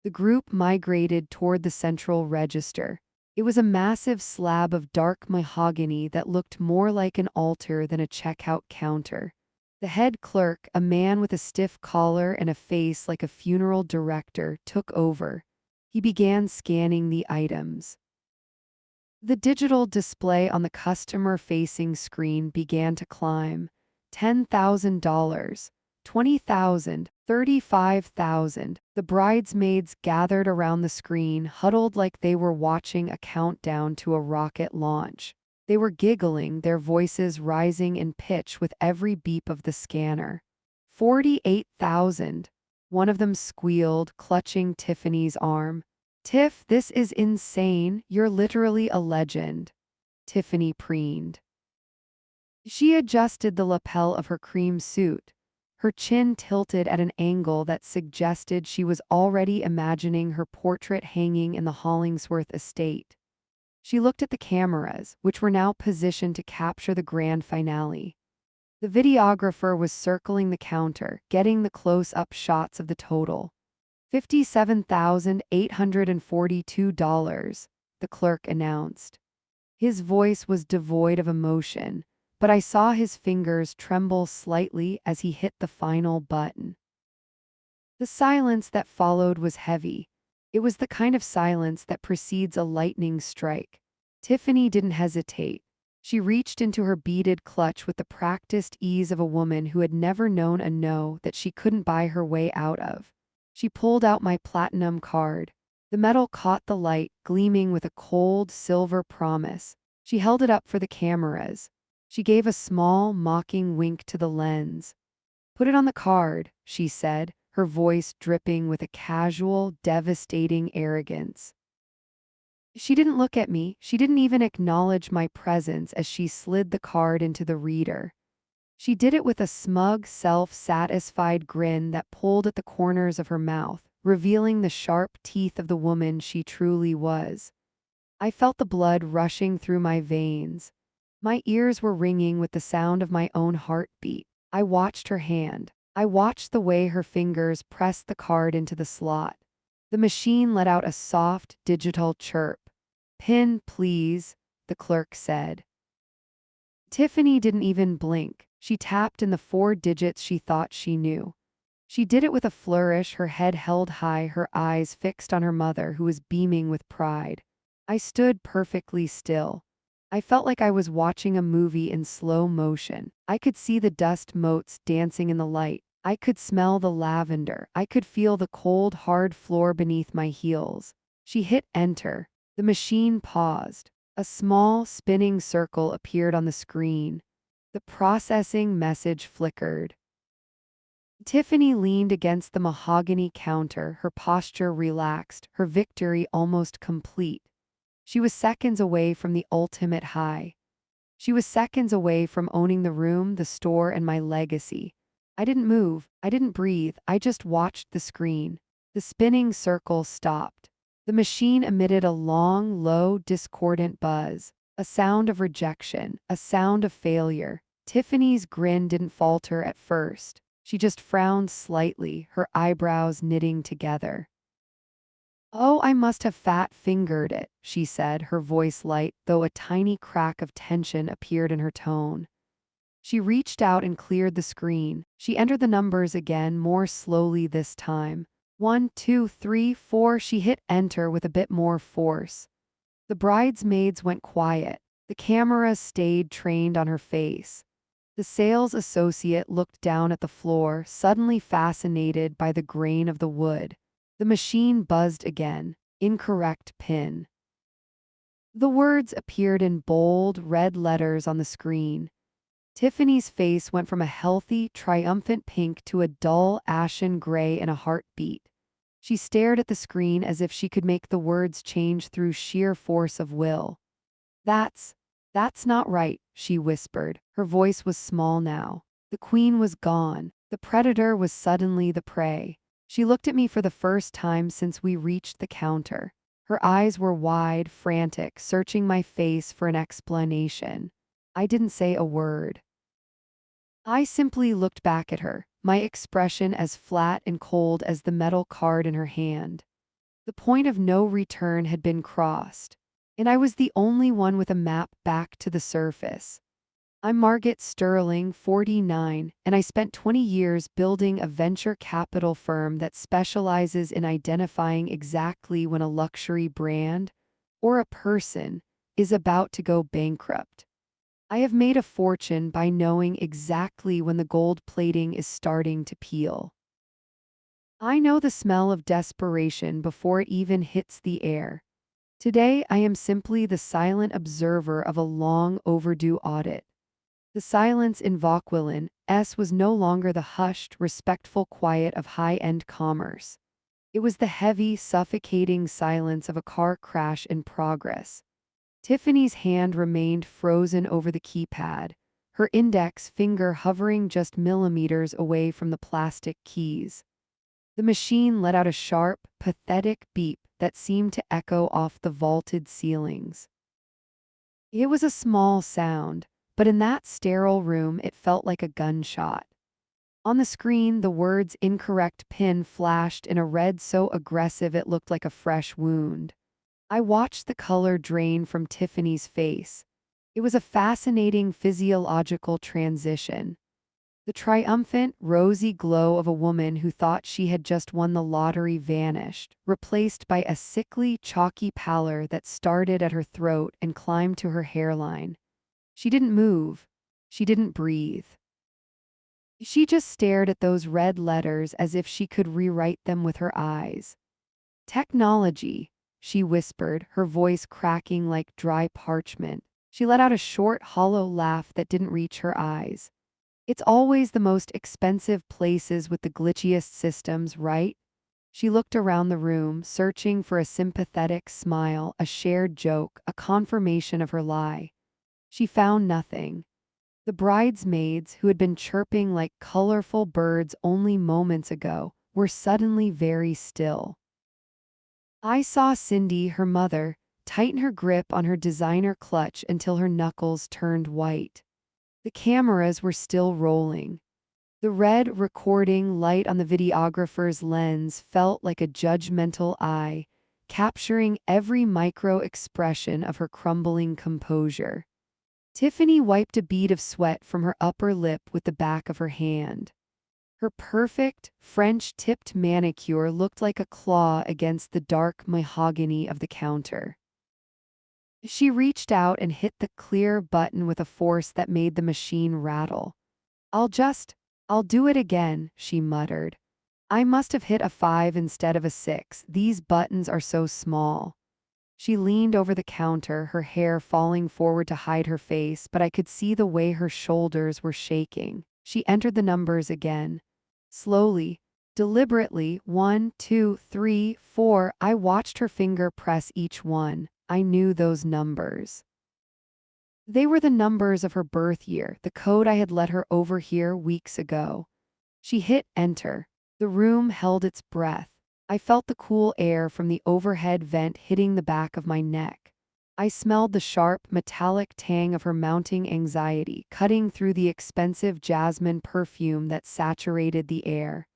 The group migrated toward the central register. It was a massive slab of dark mahogany that looked more like an altar than a checkout counter. The head clerk, a man with a stiff collar and a face like a funeral director, took over. He began scanning the items. The digital display on the customer-facing screen began to climb. $10,000, $20,000, $35,000. The bridesmaids gathered around the screen, huddled like they were watching a countdown to a rocket launch. They were giggling, their voices rising in pitch with every beep of the scanner. $48,000. One of them squealed, clutching Tiffany's arm. "Tiff, this is insane. You're literally a legend." Tiffany preened. She adjusted the lapel of her cream suit. Her chin tilted at an angle that suggested she was already imagining her portrait hanging in the Hollingsworth estate. She looked at the cameras, which were now positioned to capture the grand finale. The videographer was circling the counter, getting the close-up shots of the total. $57,842, the clerk announced. His voice was devoid of emotion, but I saw his fingers tremble slightly as he hit the final button. The silence that followed was heavy. It was the kind of silence that precedes a lightning strike. Tiffany didn't hesitate. She reached into her beaded clutch with the practiced ease of a woman who had never known a no that she couldn't buy her way out of. She pulled out my platinum card. The metal caught the light, gleaming with a cold, silver promise. She held it up for the cameras. She gave a small, mocking wink to the lens. "Put it on the card," she said, her voice dripping with a casual, devastating arrogance. She didn't look at me, she didn't even acknowledge my presence as she slid the card into the reader. She did it with a smug, self-satisfied grin that pulled at the corners of her mouth, revealing the sharp teeth of the woman she truly was. I felt the blood rushing through my veins. My ears were ringing with the sound of my own heartbeat. I watched her hand. I watched the way her fingers pressed the card into the slot. The machine let out a soft, digital chirp. "Pin, please," the clerk said. Tiffany didn't even blink. She tapped in the 4 digits she thought she knew. She did it with a flourish, her head held high, her eyes fixed on her mother, who was beaming with pride. I stood perfectly still. I felt like I was watching a movie in slow motion. I could see the dust motes dancing in the light. I could smell the lavender. I could feel the cold, hard floor beneath my heels. She hit enter. The machine paused. A small, spinning circle appeared on the screen. The processing message flickered. Tiffany leaned against the mahogany counter, her posture relaxed, her victory almost complete. She was seconds away from the ultimate high. She was seconds away from owning the room, the store, and my legacy. I didn't move, I didn't breathe, I just watched the screen. The spinning circle stopped. The machine emitted a long, low, discordant buzz, a sound of rejection, a sound of failure. Tiffany's grin didn't falter at first. She just frowned slightly, her eyebrows knitting together. "Oh, I must have fat-fingered it," she said, her voice light, though a tiny crack of tension appeared in her tone. She reached out and cleared the screen. She entered the numbers again, more slowly this time. 1, 2, 3, 4. She hit enter with a bit more force. The bridesmaids went quiet. The cameras stayed trained on her face. The sales associate looked down at the floor, suddenly fascinated by the grain of the wood. The machine buzzed again. "Incorrect pin." The words appeared in bold, red letters on the screen. Tiffany's face went from a healthy, triumphant pink to a dull, ashen gray in a heartbeat. She stared at the screen as if she could make the words change through sheer force of will. That's not right," she whispered. Her voice was small now. The queen was gone. The predator was suddenly the prey. She looked at me for the first time since we reached the counter. Her eyes were wide, frantic, searching my face for an explanation. I didn't say a word. I simply looked back at her, my expression as flat and cold as the metal card in her hand. The point of no return had been crossed, and I was the only one with a map back to the surface. I'm Margaret Sterling, 49, and I spent 20 years building a venture capital firm that specializes in identifying exactly when a luxury brand, or a person, is about to go bankrupt. I have made a fortune by knowing exactly when the gold plating is starting to peel. I know the smell of desperation before it even hits the air. Today, I am simply the silent observer of a long overdue audit. The silence in Vauquelin was no longer the hushed, respectful quiet of high-end commerce. It was the heavy, suffocating silence of a car crash in progress. Tiffany's hand remained frozen over the keypad, her index finger hovering just millimeters away from the plastic keys. The machine let out a sharp, pathetic beep that seemed to echo off the vaulted ceilings. It was a small sound, but in that sterile room it felt like a gunshot. On the screen, the words "incorrect pin" flashed in a red so aggressive it looked like a fresh wound. I watched the color drain from Tiffany's face. It was a fascinating physiological transition. The triumphant, rosy glow of a woman who thought she had just won the lottery vanished, replaced by a sickly, chalky pallor that started at her throat and climbed to her hairline. She didn't move. She didn't breathe. She just stared at those red letters as if she could rewrite them with her eyes. Technology, she whispered, her voice cracking like dry parchment. She let out a short, hollow laugh that didn't reach her eyes. It's always the most expensive places with the glitchiest systems, right? She looked around the room, searching for a sympathetic smile, a shared joke, a confirmation of her lie. She found nothing. The bridesmaids, who had been chirping like colorful birds only moments ago, were suddenly very still. I saw Cindy, her mother, tighten her grip on her designer clutch until her knuckles turned white. The cameras were still rolling. The red recording light on the videographer's lens felt like a judgmental eye, capturing every micro-expression of her crumbling composure. Tiffany wiped a bead of sweat from her upper lip with the back of her hand. Her perfect, French-tipped manicure looked like a claw against the dark mahogany of the counter. She reached out and hit the clear button with a force that made the machine rattle. I'll do it again, she muttered. I must have hit a 5 instead of a 6. These buttons are so small. She leaned over the counter, her hair falling forward to hide her face, but I could see the way her shoulders were shaking. She entered the numbers again. Slowly, deliberately, 1, 2, 3, 4. I watched her finger press each one. I knew those numbers. They were the numbers of her birth year, the code I had let her overhear weeks ago. She hit enter. The room held its breath. I felt the cool air from the overhead vent hitting the back of my neck. I smelled the sharp, metallic tang of her mounting anxiety, cutting through the expensive jasmine perfume that saturated the air.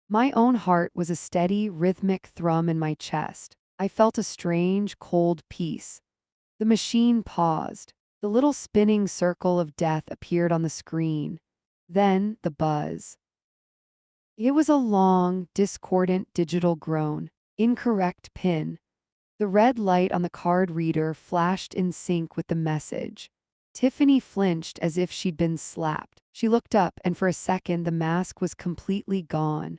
My own heart was a steady, rhythmic thrum in my chest. I felt a strange, cold peace. The machine paused. The little spinning circle of death appeared on the screen. Then the buzz. It was a long, discordant digital groan. Incorrect PIN. The red light on the card reader flashed in sync with the message. Tiffany flinched as if she'd been slapped. She looked up, and for a second the mask was completely gone.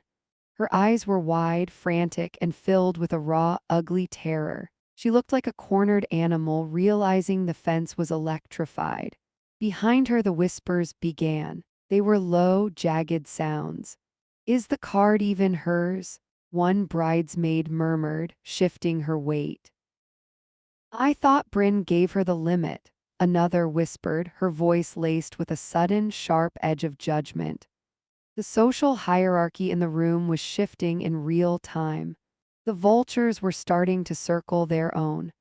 Her eyes were wide, frantic, and filled with a raw, ugly terror. She looked like a cornered animal realizing the fence was electrified. Behind her the whispers began. They were low, jagged sounds. Is the card even hers? One bridesmaid murmured, shifting her weight. I thought Bryn gave her the limit, another whispered, her voice laced with a sudden, sharp edge of judgment. The social hierarchy in the room was shifting in real time. The vultures were starting to circle their own.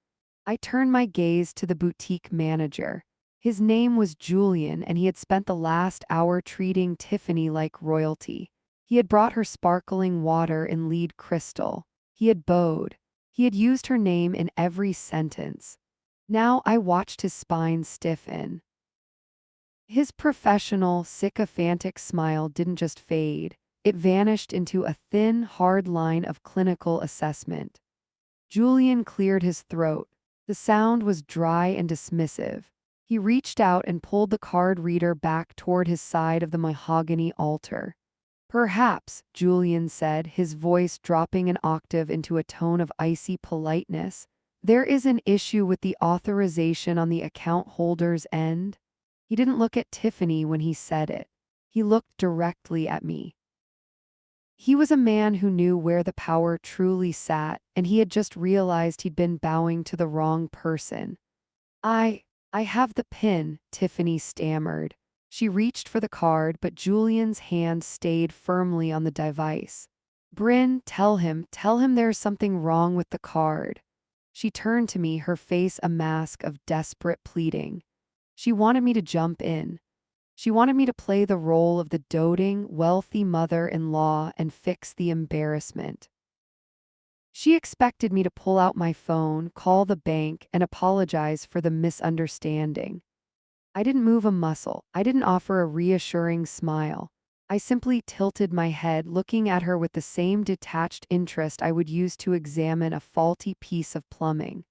I turned my gaze to the boutique manager. His name was Julian, and he had spent the last hour treating Tiffany like royalty. He had brought her sparkling water in lead crystal. He had bowed. He had used her name in every sentence. Now I watched his spine stiffen. His professional, sycophantic smile didn't just fade. It vanished into a thin, hard line of clinical assessment. Julian cleared his throat. The sound was dry and dismissive. He reached out and pulled the card reader back toward his side of the mahogany altar. Perhaps, Julian said, his voice dropping an octave into a tone of icy politeness, there is an issue with the authorization on the account holder's end. He didn't look at Tiffany when he said it. He looked directly at me. He was a man who knew where the power truly sat, and he had just realized he'd been bowing to the wrong person. I have the pin, Tiffany stammered. She reached for the card, but Julian's hand stayed firmly on the device. Bryn, tell him there's something wrong with the card. She turned to me, her face a mask of desperate pleading. She wanted me to jump in. She wanted me to play the role of the doting, wealthy mother-in-law and fix the embarrassment. She expected me to pull out my phone, call the bank, and apologize for the misunderstanding. I didn't move a muscle. I didn't offer a reassuring smile. I simply tilted my head, looking at her with the same detached interest I would use to examine a faulty piece of plumbing.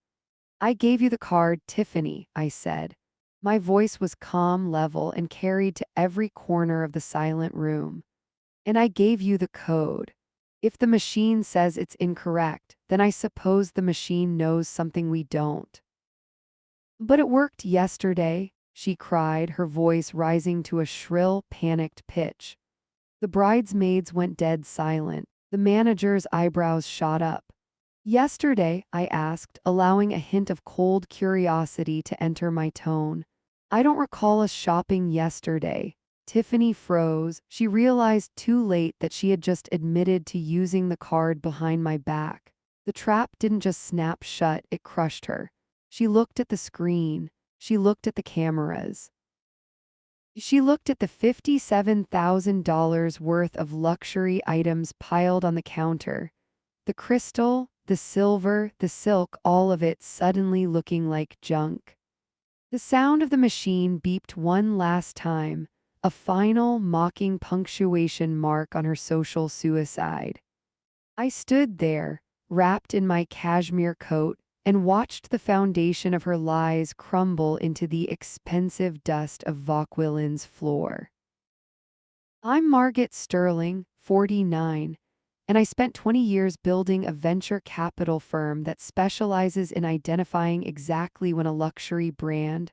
I gave you the card, Tiffany, I said. My voice was calm, level, and carried to every corner of the silent room. And I gave you the code. If the machine says it's incorrect, then I suppose the machine knows something we don't. But it worked yesterday, she cried, her voice rising to a shrill, panicked pitch. The bridesmaids went dead silent. The manager's eyebrows shot up. Yesterday, I asked, allowing a hint of cold curiosity to enter my tone. I don't recall us shopping yesterday. Tiffany froze. She realized too late that she had just admitted to using the card behind my back. The trap didn't just snap shut, it crushed her. She looked at the screen. She looked at the cameras. She looked at the $57,000 worth of luxury items piled on the counter. The crystal, the silver, the silk, all of it suddenly looking like junk. The sound of the machine beeped one last time, a final, mocking punctuation mark on her social suicide. I stood there, wrapped in my cashmere coat, and watched the foundation of her lies crumble into the expensive dust of Vauquelin's floor. I'm Margaret Sterling, 49, and I spent 20 years building a venture capital firm that specializes in identifying exactly when a luxury brand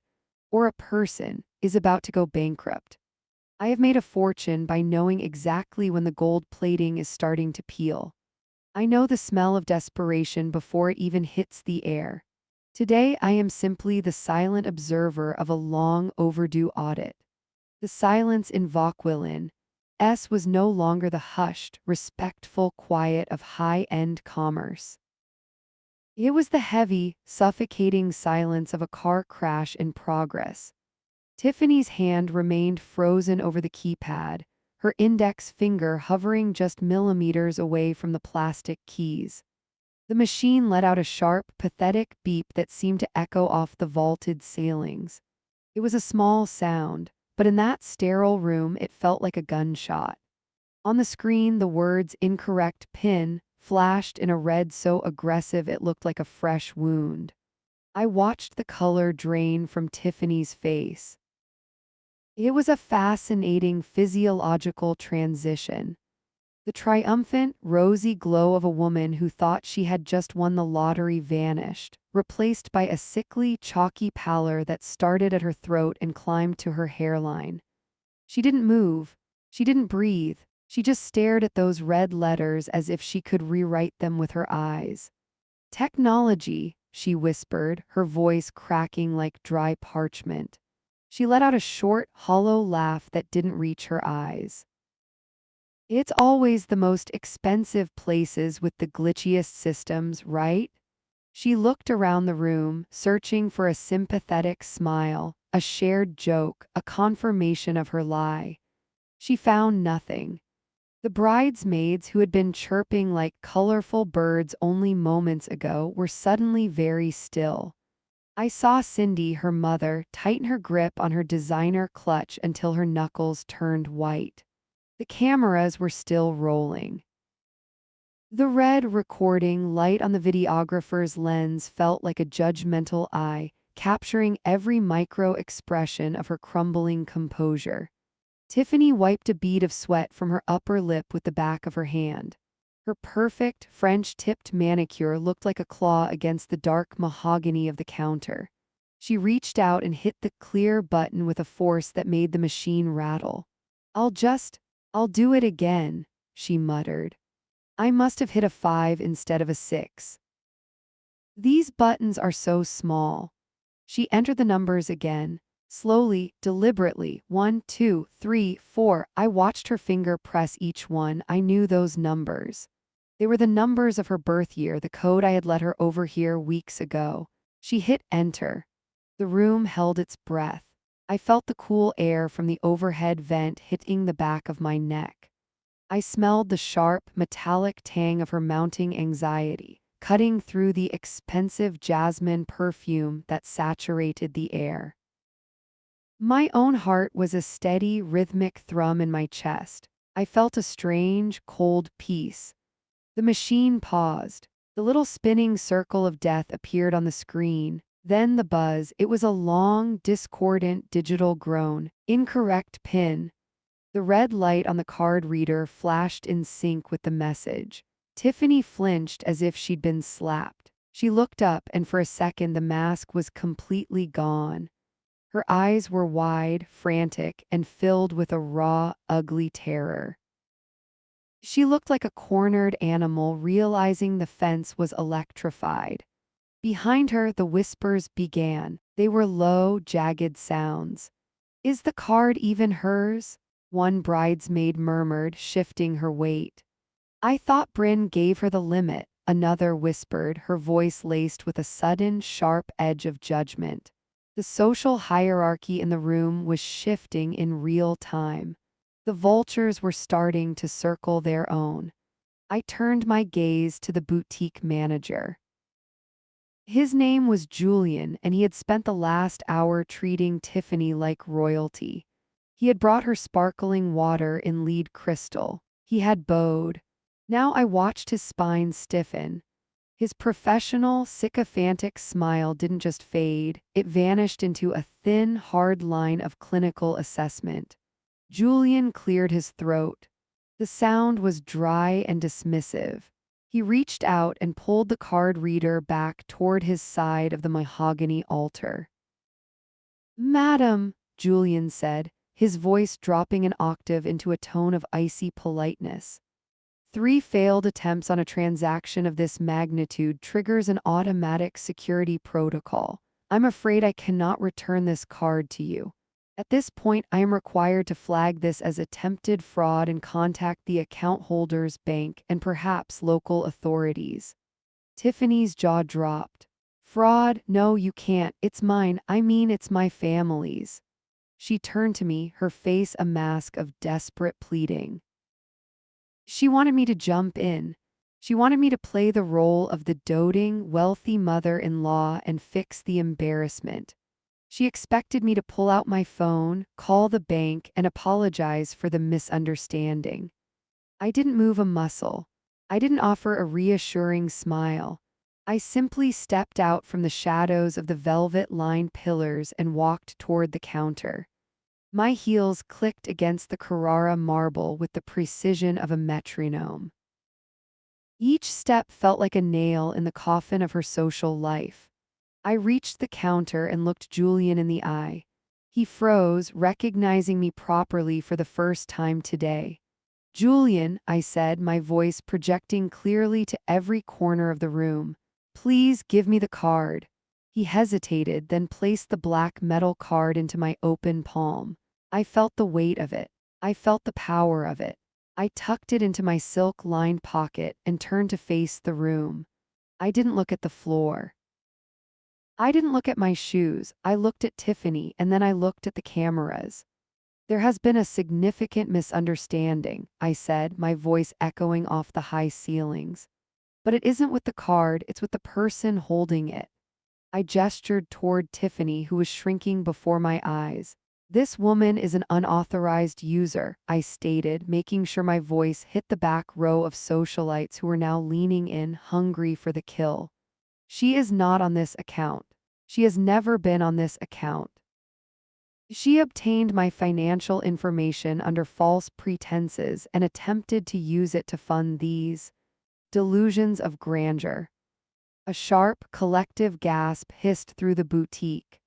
or a person is about to go bankrupt. I have made a fortune by knowing exactly when the gold plating is starting to peel. I know the smell of desperation before it even hits the air. Today, I am simply the silent observer of a long overdue audit. The silence in Vauquelin S was no longer the hushed, respectful quiet of high-end commerce. It was the heavy, suffocating silence of a car crash in progress. Tiffany's hand remained frozen over the keypad, her index finger hovering just millimeters away from the plastic keys. The machine let out a sharp, pathetic beep that seemed to echo off the vaulted ceilings. It was a small sound, but in that sterile room it felt like a gunshot. On the screen, the words "incorrect PIN" flashed in a red so aggressive it looked like a fresh wound. I watched the color drain from Tiffany's face. It was a fascinating physiological transition. The triumphant, rosy glow of a woman who thought she had just won the lottery vanished, replaced by a sickly, chalky pallor that started at her throat and climbed to her hairline. She didn't move. She didn't breathe. She just stared at those red letters as if she could rewrite them with her eyes. "Technology," she whispered, her voice cracking like dry parchment. She let out a short, hollow laugh that didn't reach her eyes. "It's always the most expensive places with the glitchiest systems, right?" She looked around the room, searching for a sympathetic smile, a shared joke, a confirmation of her lie. She found nothing. The bridesmaids, who had been chirping like colorful birds only moments ago, were suddenly very still. I saw Cindy, her mother, tighten her grip on her designer clutch until her knuckles turned white. The cameras were still rolling. The red recording light on the videographer's lens felt like a judgmental eye, capturing every micro-expression of her crumbling composure. Tiffany wiped a bead of sweat from her upper lip with the back of her hand. Her perfect, French-tipped manicure looked like a claw against the dark mahogany of the counter. She reached out and hit the clear button with a force that made the machine rattle. I'll do it again," she muttered. I must have hit a 5 instead of a 6. "These buttons are so small." She entered the numbers again. Slowly, deliberately, 1, 2, 3, 4. I watched her finger press each one. I knew those numbers. They were the numbers of her birth year, the code I had let her overhear weeks ago. She hit enter. The room held its breath. I felt the cool air from the overhead vent hitting the back of my neck. I smelled the sharp, metallic tang of her mounting anxiety, cutting through the expensive jasmine perfume that saturated the air. My own heart was a steady, rhythmic thrum in my chest. I felt a strange, cold peace. The machine paused. The little spinning circle of death appeared on the screen. Then the buzz. It was a long, discordant digital groan. Incorrect PIN. The red light on the card reader flashed in sync with the message. Tiffany flinched as if she'd been slapped. She looked up, and for a second the mask was completely gone. Her eyes were wide, frantic, and filled with a raw, ugly terror. She looked like a cornered animal realizing the fence was electrified. Behind her, the whispers began. They were low, jagged sounds. "Is the card even hers?" one bridesmaid murmured, shifting her weight. "I thought Bryn gave her the limit," another whispered, her voice laced with a sudden, sharp edge of judgment. The social hierarchy in the room was shifting in real time. The vultures were starting to circle their own. I turned my gaze to the boutique manager. His name was Julian, and he had spent the last hour treating Tiffany like royalty. He had brought her sparkling water in lead crystal. He had bowed. Now I watched his spine stiffen. His professional, sycophantic smile didn't just fade, it vanished into a thin, hard line of clinical assessment. Julian cleared his throat. The sound was dry and dismissive. He reached out and pulled the card reader back toward his side of the mahogany altar. "Madam," Julian said, his voice dropping an octave into a tone of icy politeness. 3 failed attempts on a transaction of this magnitude triggers an automatic security protocol. I'm afraid I cannot return this card to you. At this point, I am required to flag this as attempted fraud and contact the account holder's bank and perhaps local authorities. Tiffany's jaw dropped. "Fraud? No, you can't. It's mine. I mean, it's my family's." She turned to me, her face a mask of desperate pleading. She wanted me to jump in. She wanted me to play the role of the doting, wealthy mother-in-law and fix the embarrassment. She expected me to pull out my phone, call the bank, and apologize for the misunderstanding. I didn't move a muscle. I didn't offer a reassuring smile. I simply stepped out from the shadows of the velvet-lined pillars and walked toward the counter. My heels clicked against the Carrara marble with the precision of a metronome. Each step felt like a nail in the coffin of her social life. I reached the counter and looked Julian in the eye. He froze, recognizing me properly for the first time today. "Julian," I said, my voice projecting clearly to every corner of the room, "please give me the card." He hesitated, then placed the black metal card into my open palm. I felt the weight of it. I felt the power of it. I tucked it into my silk-lined pocket and turned to face the room. I didn't look at the floor. I didn't look at my shoes. I looked at Tiffany, and then I looked at the cameras. "There has been a significant misunderstanding," I said, my voice echoing off the high ceilings. "But it isn't with the card, it's with the person holding it." I gestured toward Tiffany, who was shrinking before my eyes. "This woman is an unauthorized user," I stated, making sure my voice hit the back row of socialites who were now leaning in, hungry for the kill. "She is not on this account. She has never been on this account. She obtained my financial information under false pretenses and attempted to use it to fund these delusions of grandeur." A sharp, collective gasp hissed through the boutique.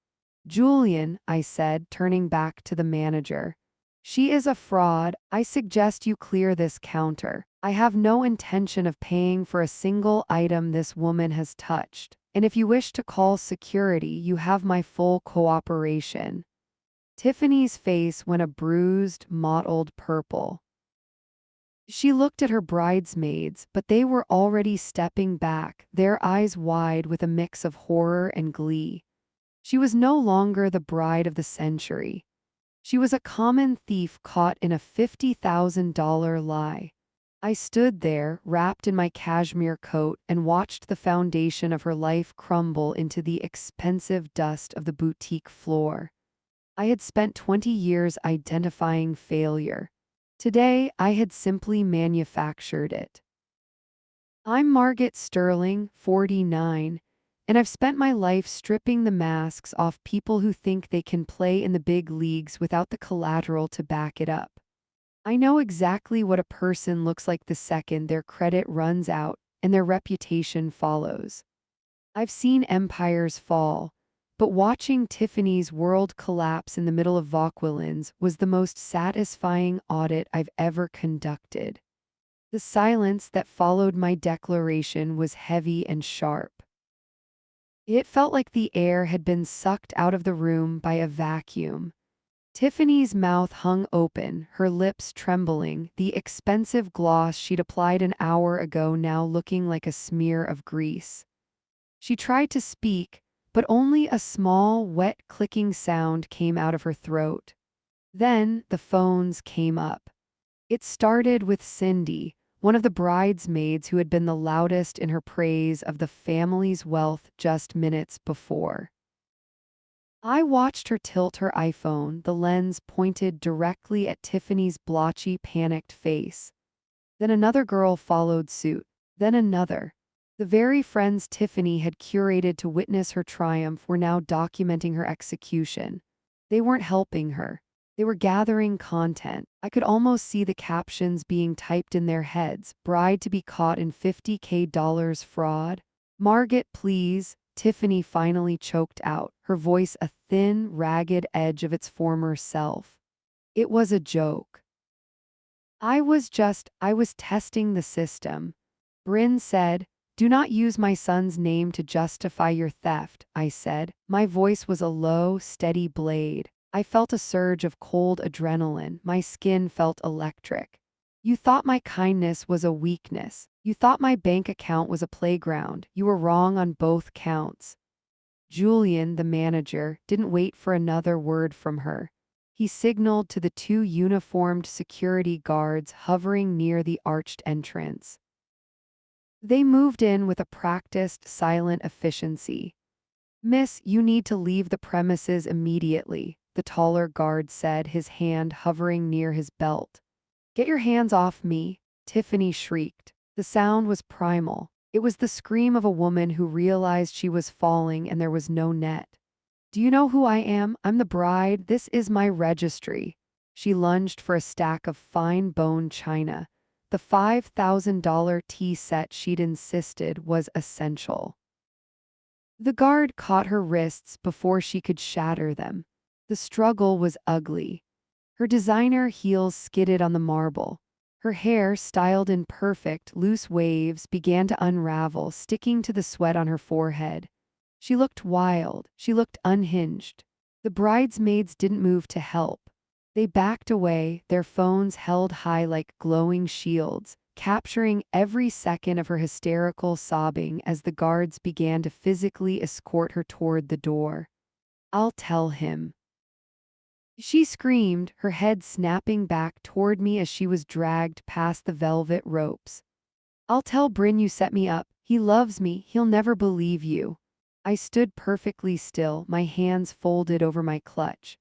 "Julian," I said, turning back to the manager. "She is a fraud. I suggest you clear this counter. I have no intention of paying for a single item this woman has touched. And if you wish to call security, you have my full cooperation." Tiffany's face went a bruised, mottled purple. She looked at her bridesmaids, but they were already stepping back, their eyes wide with a mix of horror and glee. She was no longer the bride of the century. She was a common thief caught in a $50,000 lie. I stood there, wrapped in my cashmere coat, and watched the foundation of her life crumble into the expensive dust of the boutique floor. I had spent 20 years identifying failure. Today, I had simply manufactured it. I'm Margaret Sterling, 49, and I've spent my life stripping the masks off people who think they can play in the big leagues without the collateral to back it up. I know exactly what a person looks like the second their credit runs out and their reputation follows. I've seen empires fall, but watching Tiffany's world collapse in the middle of Vauquelin's was the most satisfying audit I've ever conducted. The silence that followed my declaration was heavy and sharp. It felt like the air had been sucked out of the room by a vacuum. Tiffany's mouth hung open, her lips trembling, the expensive gloss she'd applied an hour ago now looking like a smear of grease. She tried to speak, but only a small, wet clicking sound came out of her throat. Then the phones came up. It started with Cindy, one of the bridesmaids who had been the loudest in her praise of the family's wealth just minutes before. I watched her tilt her iPhone, the lens pointed directly at Tiffany's blotchy, panicked face. Then another girl followed suit, then another. The very friends Tiffany had curated to witness her triumph were now documenting her execution. They weren't helping her. They were gathering content. I could almost see the captions being typed in their heads. Bride to be caught in $50K fraud. Margaret, please. Tiffany finally choked out, her voice a thin, ragged edge of its former self. It was a joke. I was testing the system. Bryn said, "Do not use my son's name to justify your theft," I said. My voice was a low, steady blade. I felt a surge of cold adrenaline. My skin felt electric. You thought my kindness was a weakness. You thought my bank account was a playground. You were wrong on both counts. Julian, the manager, didn't wait for another word from her. He signaled to the two uniformed security guards hovering near the arched entrance. They moved in with a practiced, silent efficiency. "Miss, you need to leave the premises immediately," the taller guard said, his hand hovering near his belt. "Get your hands off me," Tiffany shrieked. The sound was primal. It was the scream of a woman who realized she was falling and there was no net. "Do you know who I am? I'm the bride. This is my registry." She lunged for a stack of fine bone china. The $5,000 tea set she'd insisted was essential. The guard caught her wrists before she could shatter them. The struggle was ugly. Her designer heels skidded on the marble. Her hair, styled in perfect, loose waves, began to unravel, sticking to the sweat on her forehead. She looked wild. She looked unhinged. The bridesmaids didn't move to help. They backed away, their phones held high like glowing shields, capturing every second of her hysterical sobbing as the guards began to physically escort her toward the door. "I'll tell him," she screamed, her head snapping back toward me as she was dragged past the velvet ropes. "I'll tell Bryn you set me up. He loves me. He'll never believe you." I stood perfectly still, my hands folded over my clutch.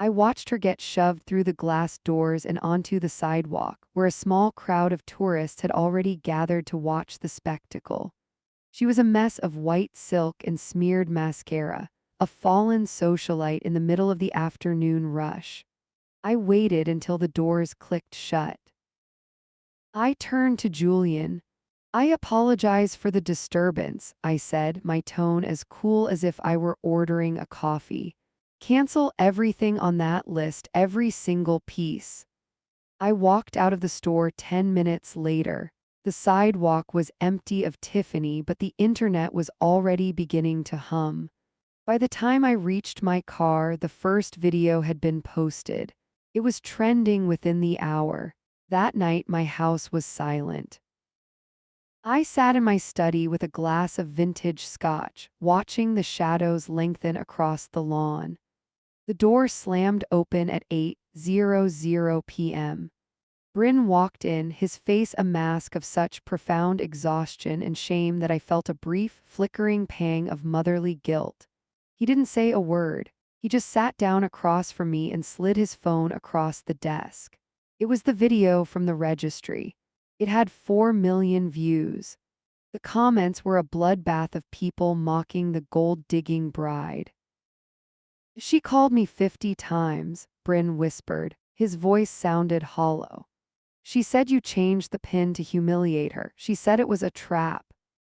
I watched her get shoved through the glass doors and onto the sidewalk, where a small crowd of tourists had already gathered to watch the spectacle. She was a mess of white silk and smeared mascara, a fallen socialite in the middle of the afternoon rush. I waited until the doors clicked shut. I turned to Julian. "I apologize for the disturbance," I said, my tone as cool as if I were ordering a coffee. "Cancel everything on that list, every single piece." I walked out of the store 10 minutes later. The sidewalk was empty of Tiffany, but the internet was already beginning to hum. By the time I reached my car, the first video had been posted. It was trending within the hour. That night, my house was silent. I sat in my study with a glass of vintage scotch, watching the shadows lengthen across the lawn. The door slammed open at 8:00 p.m. Bryn walked in, his face a mask of such profound exhaustion and shame that I felt a brief, flickering pang of motherly guilt. He didn't say a word. He just sat down across from me and slid his phone across the desk. It was the video from the registry. It had 4 million views. The comments were a bloodbath of people mocking the gold-digging bride. She called me 50 times, Bryn whispered. His voice sounded hollow. She said you changed the pin to humiliate her. She said it was a trap.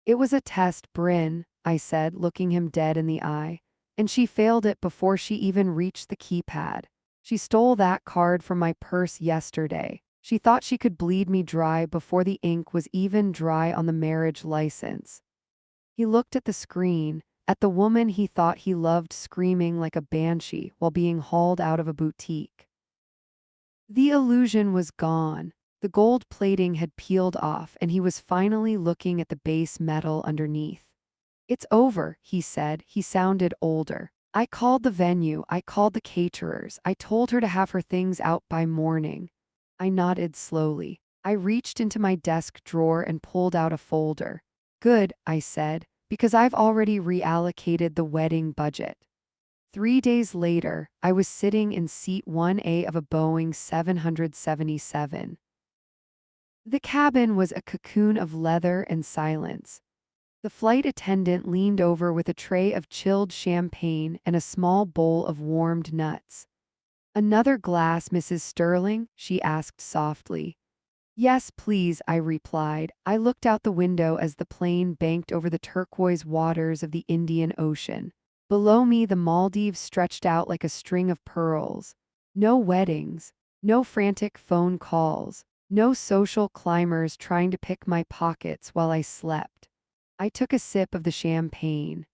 It was a test, Bryn, I said, looking him dead in the eye. And she failed it before she even reached the keypad. She stole that card from my purse yesterday. She thought she could bleed me dry before the ink was even dry on the marriage license. He looked at the screen, at the woman he thought he loved screaming like a banshee while being hauled out of a boutique. The illusion was gone. The gold plating had peeled off and he was finally looking at the base metal underneath. It's over, he said. He sounded older. I called the venue, I called the caterers, I told her to have her things out by morning. I nodded slowly. I reached into my desk drawer and pulled out a folder. Good, I said, because I've already reallocated the wedding budget. 3 days later, I was sitting in seat 1A of a Boeing 777. The cabin was a cocoon of leather and silence. The flight attendant leaned over with a tray of chilled champagne and a small bowl of warmed nuts. "Another glass, Mrs. Sterling?" she asked softly. "Yes, please," I replied. I looked out the window as the plane banked over the turquoise waters of the Indian Ocean. Below me, the Maldives stretched out like a string of pearls. No weddings, no frantic phone calls, no social climbers trying to pick my pockets while I slept. I took a sip of the champagne.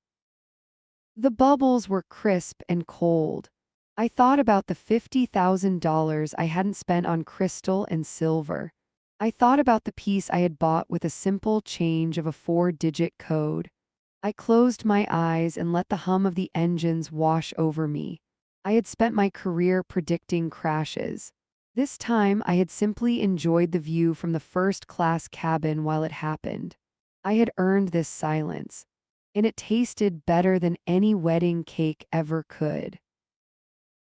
The bubbles were crisp and cold. I thought about the $50,000 I hadn't spent on crystal and silver. I thought about the piece I had bought with a simple change of a 4-digit code. I closed my eyes and let the hum of the engines wash over me. I had spent my career predicting crashes. This time I had simply enjoyed the view from the first-class cabin while it happened. I had earned this silence, and it tasted better than any wedding cake ever could.